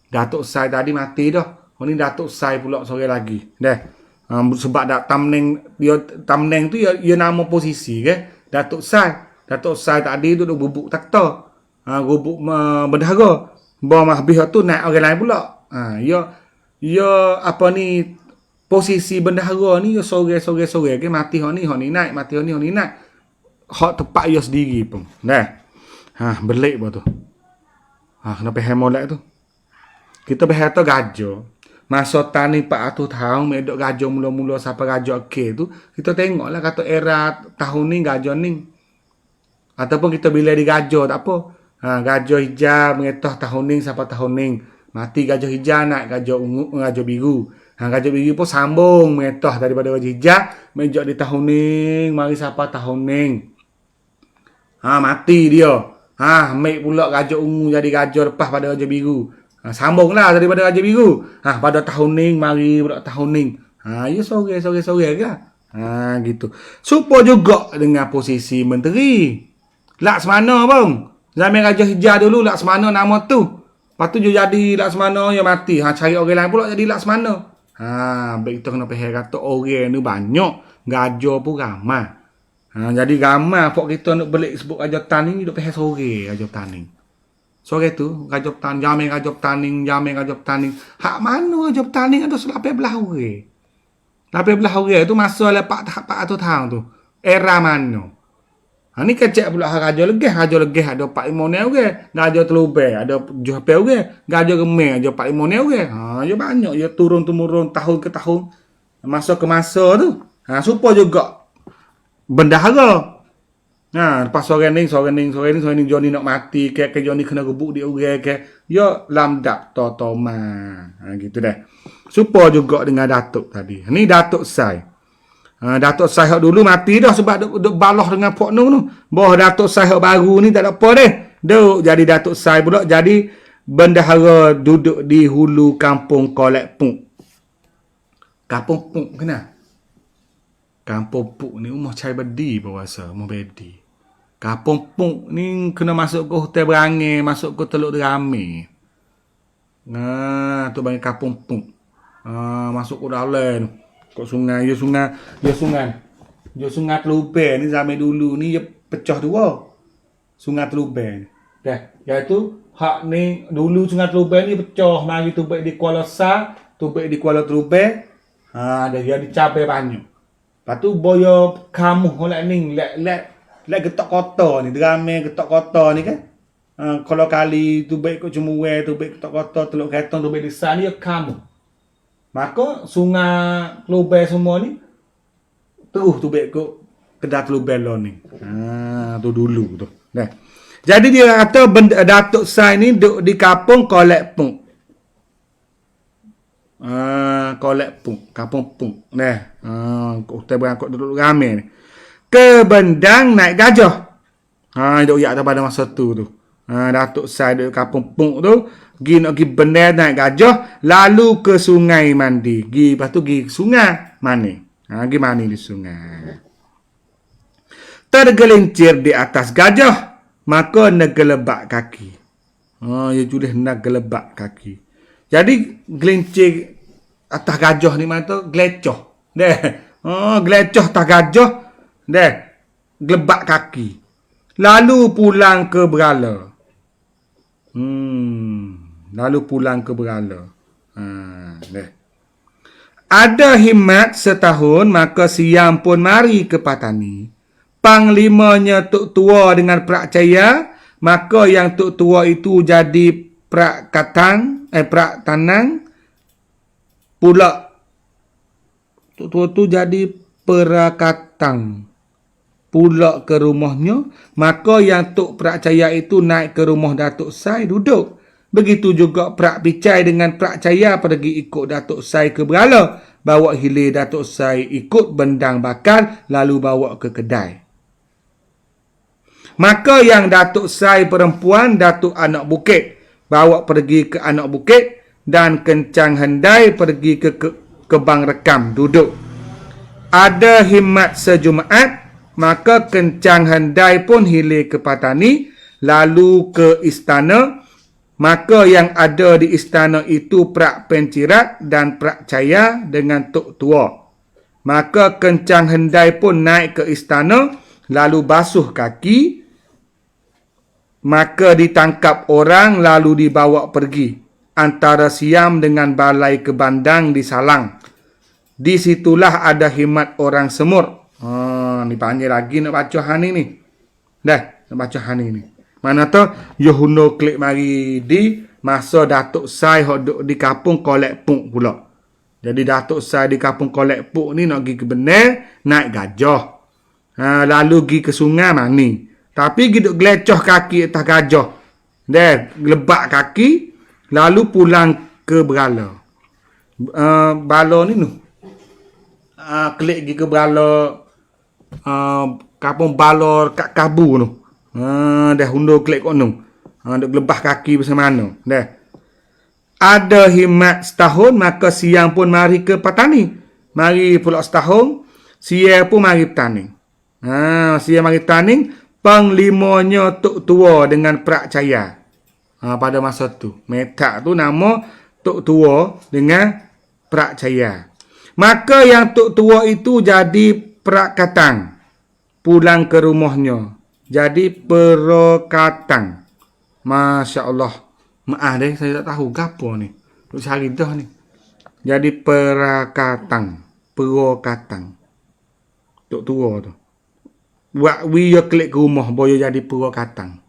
Datuk Sai tadi mati dah. Ni Datuk Sai pula sore lagi. Dah. Sebab tamneng tu dia nama posisi ke. Datuk Sai tadi tu duk bubuk takhta. Bubuk bendahara. Bawa habis tu naik orang lain pula. Ya apa ni posisi bendahara ni ya sore ke mati hok ni naik, mati hok ni naik. Hak tepat dia sendiri pun. Dah. Belik apa tu. Kenapa hemolek tu? Kita berhata gajah. Masa tani 400 tahun medok gajah mula-mula sampai gajah ke tu, kita tengoklah kata era tahun ni gajah ni. Ataupun kita bila di gajah tak apa. Gajah hijau mengetah tahun ni sampai tahun ni. Mati gajah hijau naik gajah ungu, gajah biru. Gajah biru pun sambung mengetah daripada gajah hijau menjak di tahun ni mari sampai tahun ni. Mati dia. Ambil pula gajah ungu jadi gajah lepas pada gajah biru. Sambunglah daripada gajah biru. Pada tahun ni mari pula tahun ni. Ya sore ke. Gitu. Supaya juga dengan posisi menteri. Laksmana pun. Zaman Raja Hijau dulu Laksmana nama tu. Lepas tu dia jadi Laksmana yang mati. Cari orang lain pula jadi Laksmana. Baik kita kena faham kata orang ni banyak. Gajah pun ramai. Jadi ramai apa kita nak balik sebut Raja Petani duk faham sore Raja Petani. Sore tu Raja Petani, jamin Raja Petani. Hak mana Raja Petani ada 18 orang. 18 orang tu masa lepas 400 tahun tu. Era mana? Ni kecek pula Raja Legeh ada 45 orang. Raja Telubeh ada 70 orang. Raja Gemeng ada 45 orang. Dia banyak dia turun-temurun tahun ke tahun. Masa ke masa tu. Supaya juga bendahara. Lepas sore ni Johnny nak mati ke Johnny kena rebuk dia orang ke. Ya lamdak totoma. Gitu dah. Supaya juga dengan Datuk tadi. Ni Datuk Sai. Datuk Sai dulu mati dah sebab duk balah dengan Pok Nur tu. Bawah Datuk Sai baru ni tak ada apa deh. Duk jadi Datuk Sai pula jadi bendahara duduk di hulu kampung Kolek Puk. Kampung Puk kena. Kampung Puk ni rumah Cai Bedi berasa, rumah Bedi. Kampung Puk ni kena masuk ke Hotel Berangin, masuk ke Teluk Derame. Tu bagi Kampung Puk. Masuk ke dalam kat sungai, sungai Telubeh ni zaman dulu ni dia pecah dua. Sungai Telubeh. Iaitu hak ni dulu sungai Telubeh ni pecah mari tu baik di Kuala Sa, tu baik di Kuala Telubeh. Dia dicapai banyak. Lepas tu boya kamuh oleh ni lek getok kota ni, Derame getok kota ni kan. Kalau kali tu baik kat Cemue, tu baik getok kota, Teluk Ketong tu baik di sana dia kamuh. Maka sungai Telubeh semua ni terus tu baik kot Kedah Telubeh lo ni. Tu dulu tu. Jadi dia kata Datuk Sai ni duduk di kampung Kolek Puk. Kolek Puk, kampung Puk. Kita berangkat duduk ramai ni. Ke Bendang naik gajah. Duduk yak pada masa tu. Datuk Sai duduk kampung Puk tu. Nak pergi Bendang naik gajah. Lalu ke sungai mandi. Lepas tu pergi sungai mandi. Pergi mandi di sungai. Tergelincir di atas gajah. Maka negelebak kaki. Dia tulis negelebak kaki. Jadi gelincir atas gajah ni mana tu? Gelecoh. Gelecoh atas gajah. Gelebak kaki. Lalu pulang ke Berala. Ada himat setahun, maka siang pun mari ke Patani. Panglimanya Tok Tua dengan Prak Caya, maka yang Tok Tua itu jadi Prak Tanang. Pula Tok Tua tu jadi Perakatang. Pula ke rumahnya, maka yang Tok Prak Caya itu naik ke rumah Datuk Sai duduk. Begitu juga Prak Picai dengan Prak Caya pergi ikut Datuk Sai ke Berala. Bawa hilir Datuk Sai ikut Bendang Bakar lalu bawa ke kedai. Maka yang Datuk Sai perempuan Datuk Anak Bukit bawa pergi ke Anak Bukit dan Kencang Hendai pergi ke Kebang Rekam duduk. Ada himat sejumaat, maka Kencang Hendai pun hilir ke Patani lalu ke istana. Maka yang ada di istana itu Prak Pencirat dan Prak Caya dengan Tok Tua. Maka Kencang Hendai pun naik ke istana lalu basuh kaki. Maka ditangkap orang lalu dibawa pergi antara Siam dengan balai kebandang di Salang. Di situlah ada himat orang Semur. Ni panggil lagi nak baca hani ni. Nak baca hani ni. Mana tu Yohuno klik mari di masa Datuk Sai duduk di kampung Kolek Puk pula. Jadi Datuk Sai di kampung Kolek Puk ni nak pergi ke Bener naik gajah. Lalu pergi ke sungai mani. Tapi giduk gelecoh kaki atas gajah. Gelebak kaki lalu pulang ke Berala. Bala ni tu. Klik pergi ke Berala kampung Balor kat Kabu tu. Dah hundur klik kono. Duk gelebah kaki bersama mana. Ada himat setahun, maka siang pun mari ke Patani. Mari pula setahun, siang pun mari petani. Siang mari petani, penglimanya Tok Tua dengan Prak Caya. Pada masa tu. Metak tu nama Tok Tua dengan Prak Caya. Maka yang Tok Tua itu jadi Prak Katang. Pulang ke rumahnya. Jadi Perakatang. Masya Allah. Maaf deh, saya tak tahu gapo ni. Duk cari dah ni. Jadi Perakatang. Perakatang. Tok Tua tu. Buat dia klik ke rumah, boyo jadi Perakatang.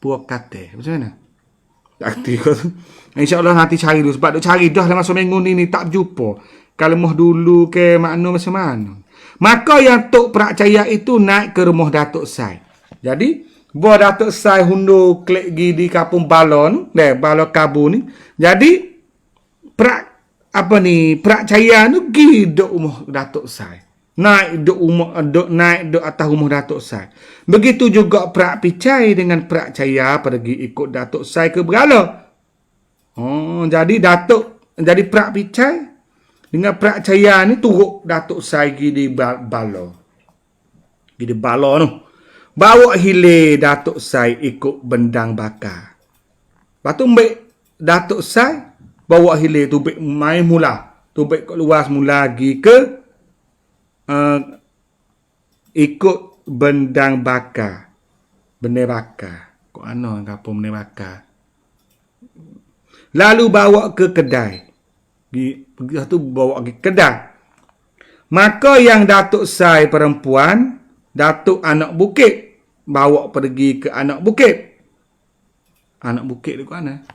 Perakate. Macam mana? Tak kerti kau tu. InsyaAllah nanti cari dulu. Sebab duk cari dah dalam masa minggu ni tak berjumpa. Kalau moh dulu ke makna macam mana. Maka yang Tok Prak Caya itu naik ke rumah Datuk Sai. Jadi, buah Datuk Sai hundur klik gi di kampung Balon, Balon Kabu ni. Jadi, Prak Caya tu gi duk rumah Datuk Sai. Naik duk atas rumah Datuk Sai. Begitu juga Prak Picai dengan Prak Caya pergi ikut Datuk Sai ke Berala. Jadi Prak Picai dengan Prak Caya ni turut Datuk Sai pergi di Bala. Pergi di Bala tu. Bawa hilir Datuk Sai ikut bendang bakar. Lepas tu Datuk Sai bawa hilir tu main mula. Tu keluar semula lagi ke ikut bendang bakar. Bendang bakar. Kok mana kapal bendang bakar? Lalu bawa ke kedai. Pergi bawa ke kedai. Maka yang Datuk Sai perempuan, Datuk Anak Bukit, bawa pergi ke Anak Bukit. Anak Bukit tu kat mana?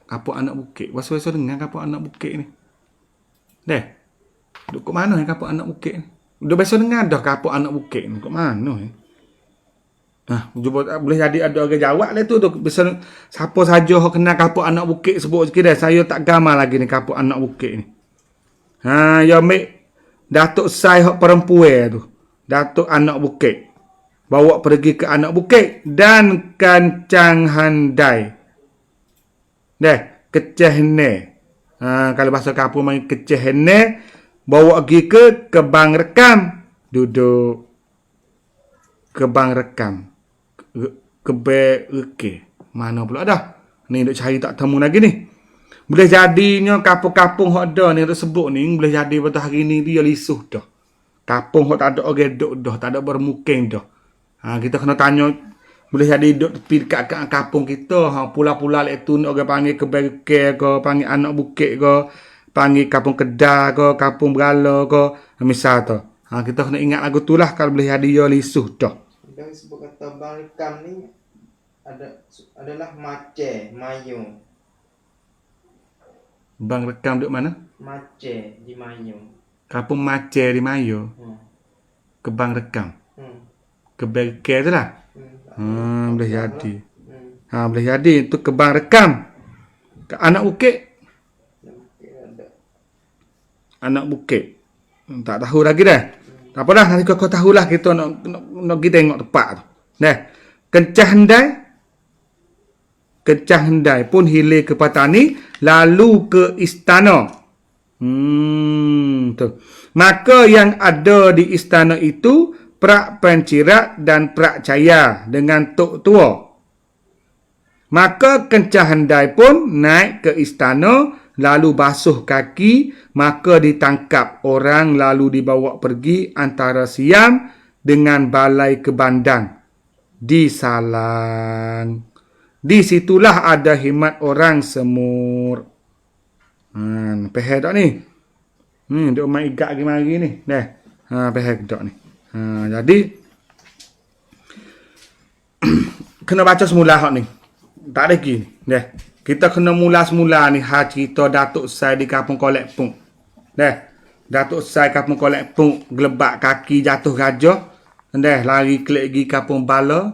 Kapal Anak Bukit. Wasa-wasa dengar kapal Anak Bukit ni. Duk kat mana kapal Anak Bukit ni? Udah biasa dengar dah kapal Anak Bukit ni. Kat mana ni? Boleh jadi ada orang jawab lah tu. Siapa saja yang kenal kapal Anak Bukit sebut sikit dah. Saya tak gamar lagi ni kapal Anak Bukit ni. Ya ambil Datuk Sai hak perempuan tu. Datuk Anak Bukit. Bawa pergi ke Anak Bukit. Dan Kancang Handai. Keceh ni. Kalau bahasa kapal main keceh ni. Bawa pergi ke Kebang Rekam. Duduk. Kebang Rekam. Mana pula dah. Ni duk cari tak temu lagi ni. Boleh jadinya kapung-kapung hok ada ni tersebut ni boleh jadi pada hari ni dia lisuh dah. Kapung hok tak ada orang duk dah, tak ada bermukim dah. Kita kena tanya boleh jadi duk tepi dekat kampung kita, pula-pula lek tu orang panggil Keberke ke, panggil Anak Bukit ke, panggil Kampung Kedah ke, Kampung Berala ke, misal tu. Kita kena ingat lagu tu lah kalau boleh jadi dia lisuh dah. Dan sebut kata Balikam ni adalah Mace, Mayu. Bang Rekam duduk mana? Mace di Mayu. Kampung Mace di Mayu. Ke Bang Rekam. Ke Berke tu lah. Boleh jadi. Boleh jadi. Itu ke Bang Rekam. Ke Anak Bukit. Anak Bukit. Tak tahu lagi dah. Tak apalah. Nanti kau tahulah kita nak pergi tengok tempat tu. Kencah Handai. Kencah Handai pun hilir ke Patani. Lalu ke Istana. Tu. Maka yang ada di istana itu Prak Pancirat dan Prak Caya dengan Tok Tua. Maka Kencah Handai pun naik ke istana lalu basuh kaki, maka ditangkap orang lalu dibawa pergi antara Siam dengan Balai Kebandang di Salang. Di situlah ada khidmat orang semur. Peheh tak ni? Duk main igak lagi mari ni. Peheh tak ni. Jadi kena baca semula hak ni. Tak ada lagi. Kita kena mula semula ni cerita Datuk Sai di Kampung Kolek Pung. Datuk Sai Kampung Kolek Pung gelebak kaki jatuh gajah. Lari kelik pergi Kampung Bala.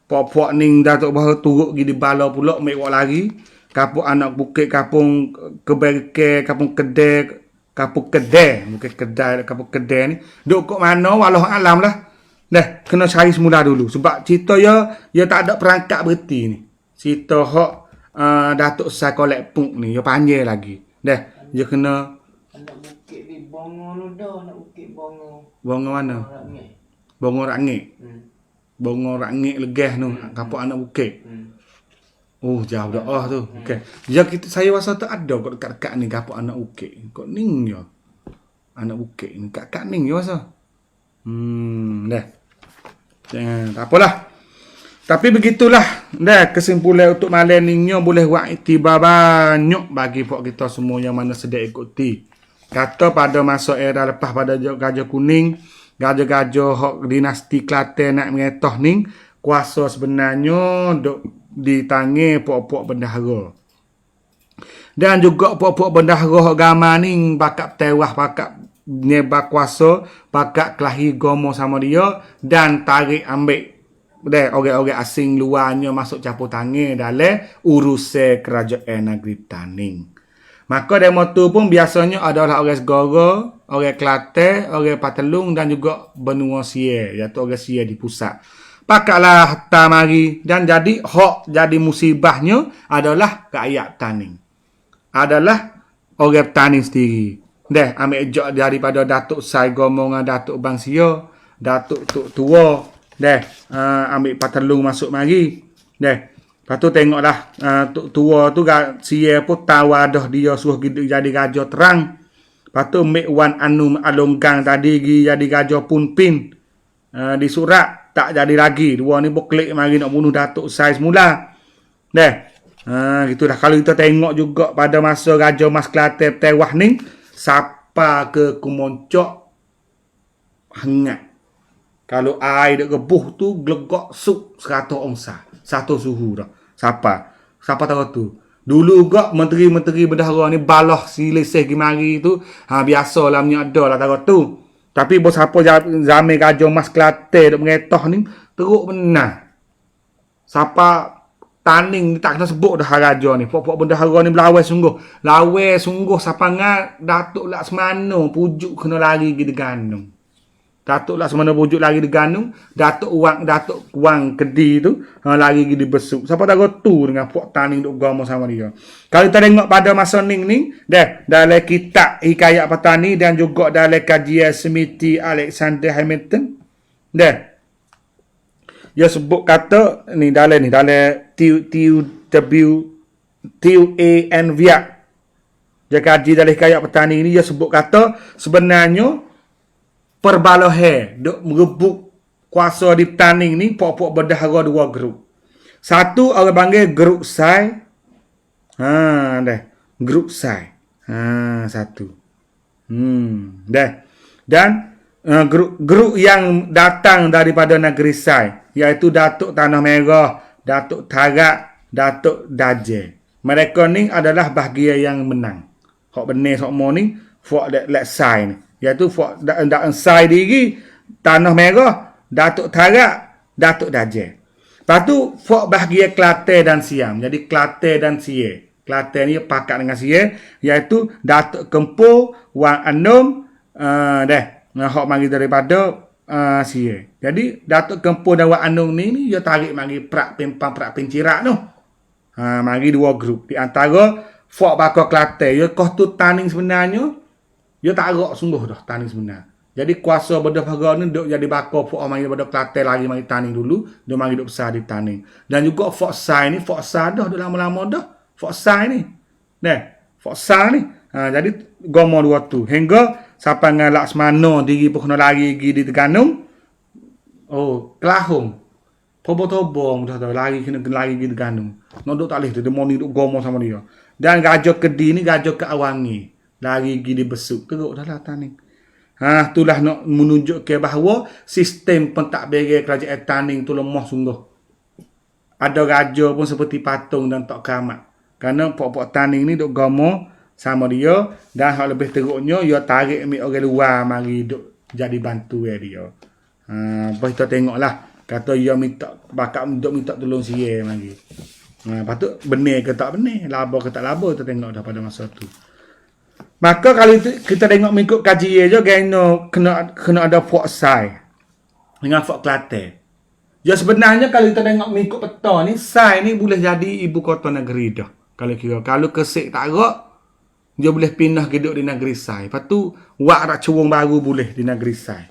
Pok-pok ning Datuk baru turut pergi di Bala pula mek lari. Kampung Anak Bukit, Kampung Keberke, Kampung Kedai, Kampung Kedai, mungkin kedai, Kampung Kedai ni. Duk kat mana walau alam lah. Kena cari semula dulu sebab cerita ya tak ada perangkat berhenti ni. Cerita hak Datuk Sai Kolek Pung ni ya panjang lagi. Dia kena Anak Bukit di Bongo tu dah, Anak Bukit Bongo. Bongo mana? Bongor Rangit. Hmm. Bongor Rangit Legeh tu, kapok anak bukit. Hmm. Oh, jauh dah tu. Okey. Ya saya rasa tu ada kat dekat-dekat ni kapok anak bukit. Kok ning je. Anak bukit ni kat ning je rasa. Dah. Tak apalah. Tapi begitulah. Dah kesimpulan untuk malam ni boleh buat iktibar banyak bagi pok kita semua yang mana sedia ikuti. Kata pada masa era lepas pada Gajah Kuning, gajah-gajah hok dinasti Kelantan nak mengetoh ni, kuasa sebenarnya duk di tangan puak-puak bendahara. Dan juga puak-puak bendahara agama ni bakap tewah, bakap nyebar kuasa, bakap kelahi gomo sama dia dan tarik ambil orang-orang asing luarnya masuk campur tangan dalam urusan kerajaan negeri Taning. Maka demo tu pun biasanya adalah orang Segara, orang Kelantan, orang Patelung dan juga benua Sier, iaitu orang Sier di pusat. Pakaklah harta mari dan jadi hak jadi musibahnya adalah rakyat Taning. Adalah orang Taning sendiri. Dah ambil ejak daripada Datuk Sai Gomo dengan Datuk Bang Sia, Datuk Tok Tua, dah ambil Patelung masuk mari. Dah. Lepas tu tengoklah Tok Tua tu Sia pun tawadah dia suruh jadi raja terang. Lepas tu Mek Wan Anum Alonggang tadi jadi raja Punpin. Di surat tak jadi lagi. Dua ni boklik mari nak bunuh Datuk Sai semula. Dah. Gitulah. Kalau kita tengok juga pada masa Raja Mas Kelantan tewah ni, siapa ke Kumoncok hangat. Kalau air duk rebuh tu gelegak sup 100 angsa. Satu suhu dah. Siapa tahu tu. Dulu juga menteri-menteri bendahara ni balah silisih gimari tu. Biasalah punya ada lah tahu tu. Tapi bos siapa zaman Raja Mas Kelantan duk mengetoh ni teruk benar. Siapa Taning ni tak kena sebut dah raja ni. Pok-pok bendahara ni belawai sungguh. Lawai sungguh siapa ngat Datuk Laksmana pujuk kena lari pergi Ganung. Datuk Laksmana pujuk lari di Ganung, Datuk Wang Kedi tu lari pergi di Besuk. Siapa tahu tu dengan pok Taning duk gomo sama dia. Kalau kita tengok pada masa ni dalam kitab Hikayat Petani dan juga dalam kajian Semiti Alexander Hamilton, dia sebut kata dalam TUAN Viak. Dia kaji dalam Hikayat Petani ni dia sebut kata sebenarnya perbalohe duk merebut kuasa di Taning ni pok-pok bendahara dua grup. Satu orang panggil grup Sai. Grup Sai. Satu. Dan grup yang datang daripada negeri Sai, iaitu Datuk Tanah Merah, Datuk Tarak, Datuk Daje. Mereka ni adalah bahagian yang menang. Hak benar semua ni for that Sai ni. Iaitu Sai diri, Tanah Merah, Datuk Tarak, Datuk Daje. Lepas tu fok bahagian Kelantan dan Siam. Jadi Kelantan dan Sier. Kelantan ni pakat dengan Sier, iaitu Datuk Kempo, Wang Anum, hak mari daripada Sier. Jadi Datuk Kempo dan Wang Anum ni dia tarik mari Perak Pempang, Perak Pencirak tu. Mari dua grup. Di antara fok bakal Kelantan, ya kau tu Taning sebenarnya dia tak agak sungguh dah Taning sebenar. Jadi kuasa bendahara ni duk jadi bakal fok mari daripada Kelantan lagi mari Taning dulu, dia mari duk besar di Taning. Dan juga fok Sai ni, fok Sai dah lama-lama dah. Fok Sai ni. Fok Sai ni. Jadi gomo dua tu. Hingga sampai dengan Laksmana diri pun kena lari pergi di Teganung. Oh, Kelahung. Tobo-tobo dah lari kena lari pergi di Teganung. Nak duk tak leh dia mau ni duk gomo sama dia. Dan Gajah Kedi ni Gajah Keawangi. Lari pergi di Besuk. Teruk dah lah Taning. Itulah nak menunjukkan bahawa sistem pentadbiran kerajaan Taning tu lemah sungguh. Ada raja pun seperti patung dan tak kamat. Kerana pok-pok Taning ni duk gomo sama dia. Dan hal lebih teruknya, dia tarik ambil orang luar mari duk jadi bantu dia. Lepas kita tengoklah. Kata dia bakal minta tolong Sier mari. Lepas tu benar ke tak benar. Laba ke tak laba kita tengok dah pada masa tu. Maka kalau kita tengok mengikut kajian je kena ada Fort Sai dengan Fort Kelantan. Ya sebenarnya kalau kita tengok mengikut peta ni, Sai ni boleh jadi ibu kota negeri dah. Kalau Kesik tak agak, dia boleh pindah hidup di negeri Sai. Lepas tu wak rak curung baru boleh di negeri Sai.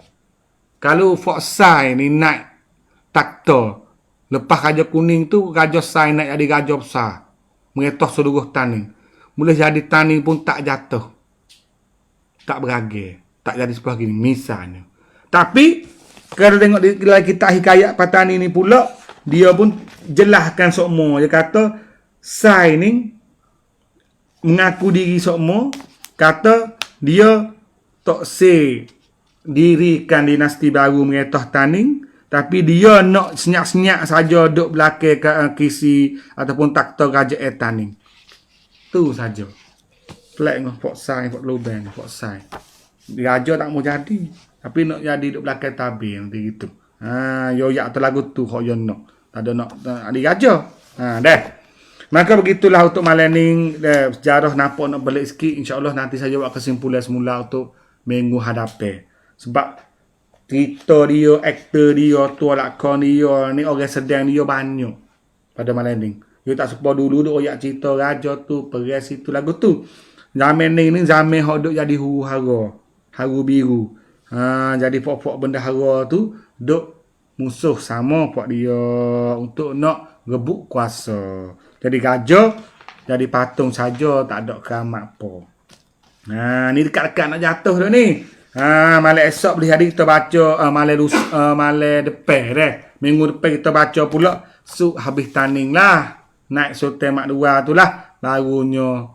Kalau Foxai ni naik traktor, lepas gajah kuning tu gajah sai naik jadi gajah besar, mengetah seluruh tani. Boleh jadi tani pun tak jatuh, tak berage, tak jadi seperti ini misalnya. Tapi kalau tengok kita hikayat petani ni pula, dia pun jelaskan sokmo. Dia kata sai ni mengaku diri sokmo, kata dia tak se dirikan dinasti baru mengetah tani, tapi dia nak senyak-senyak saja duduk belakang ke kisi ataupun takta raja tani. Tu saja. Pelak dengan Pok Sai, Pok Lubang, Pok Sai. Raja tak mau jadi, tapi nak jadi duduk belakang tabir nanti gitu. Yo yak tu lagu tu hok yo nak. Tak ada nak ada raja. Dah. Maka begitulah untuk malam ni, sejarah nampak nak balik sikit. InsyaAllah nanti saya buat kesimpulan semula untuk minggu hadapan. Sebab cerita dia, aktor dia, tua lakon dia, ni orang sedang dia banyak pada malam ni. Dia tak sepa dulu duk oyak cerita raja tu, peras itu lagu tu. Zaman ni zaman hok duk jadi huru-hara, haru biru. Jadi pok-pok bendahara tu duk musuh sama pok dia untuk nak rebut kuasa. Jadi gajah, jadi patung saja, tak ada keramat apa. Ni dekat-dekat nak jatuh dah ni. Malam esok boleh hari kita baca malam depan dah. Minggu depan kita baca pula habis tanding lah. Naik Sultan Mak Dua tu lah. Barunya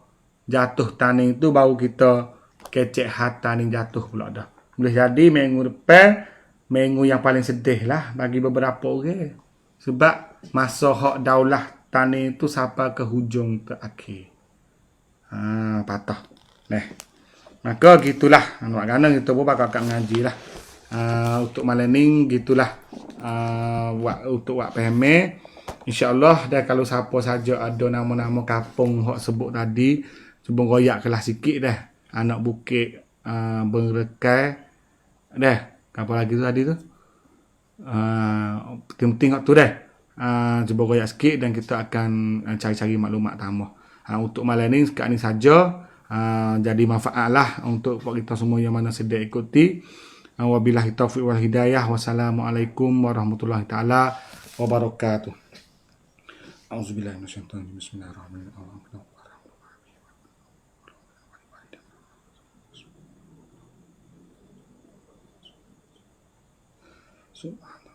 jatuh tanding tu baru kita kecek hat tanding jatuh pula dah. Boleh jadi minggu depan minggu yang paling sedih lah bagi beberapa orang. Sebab masa hak daulah tanding tu sampai ke hujung terakhir. Patah. Maka gitulah. Kadang kita pun bakal ngaji lah. Untuk malam ni gitulah. Untuk buat pahami. InsyaAllah dah kalau siapa saja ada nama-nama kampung hak sebut tadi, cuba royak kelas sikit dah. Anak Bukit Bengrekai. Dah. Apa lagi tu tadi tu? Penting hak tu dah. Cuba royak sikit dan kita akan cari-cari maklumat tambah. Untuk malam ni sekarang ni saja. Jadi manfaat lah untuk kita semua yang mana sedia ikuti. Wabillahi taufiq wal hidayah. Wassalamualaikum warahmatullahi taala wabarakatuh. Auzubillahi minasyaitonir rajim. Bismillahirrahmanirrahim. Subhan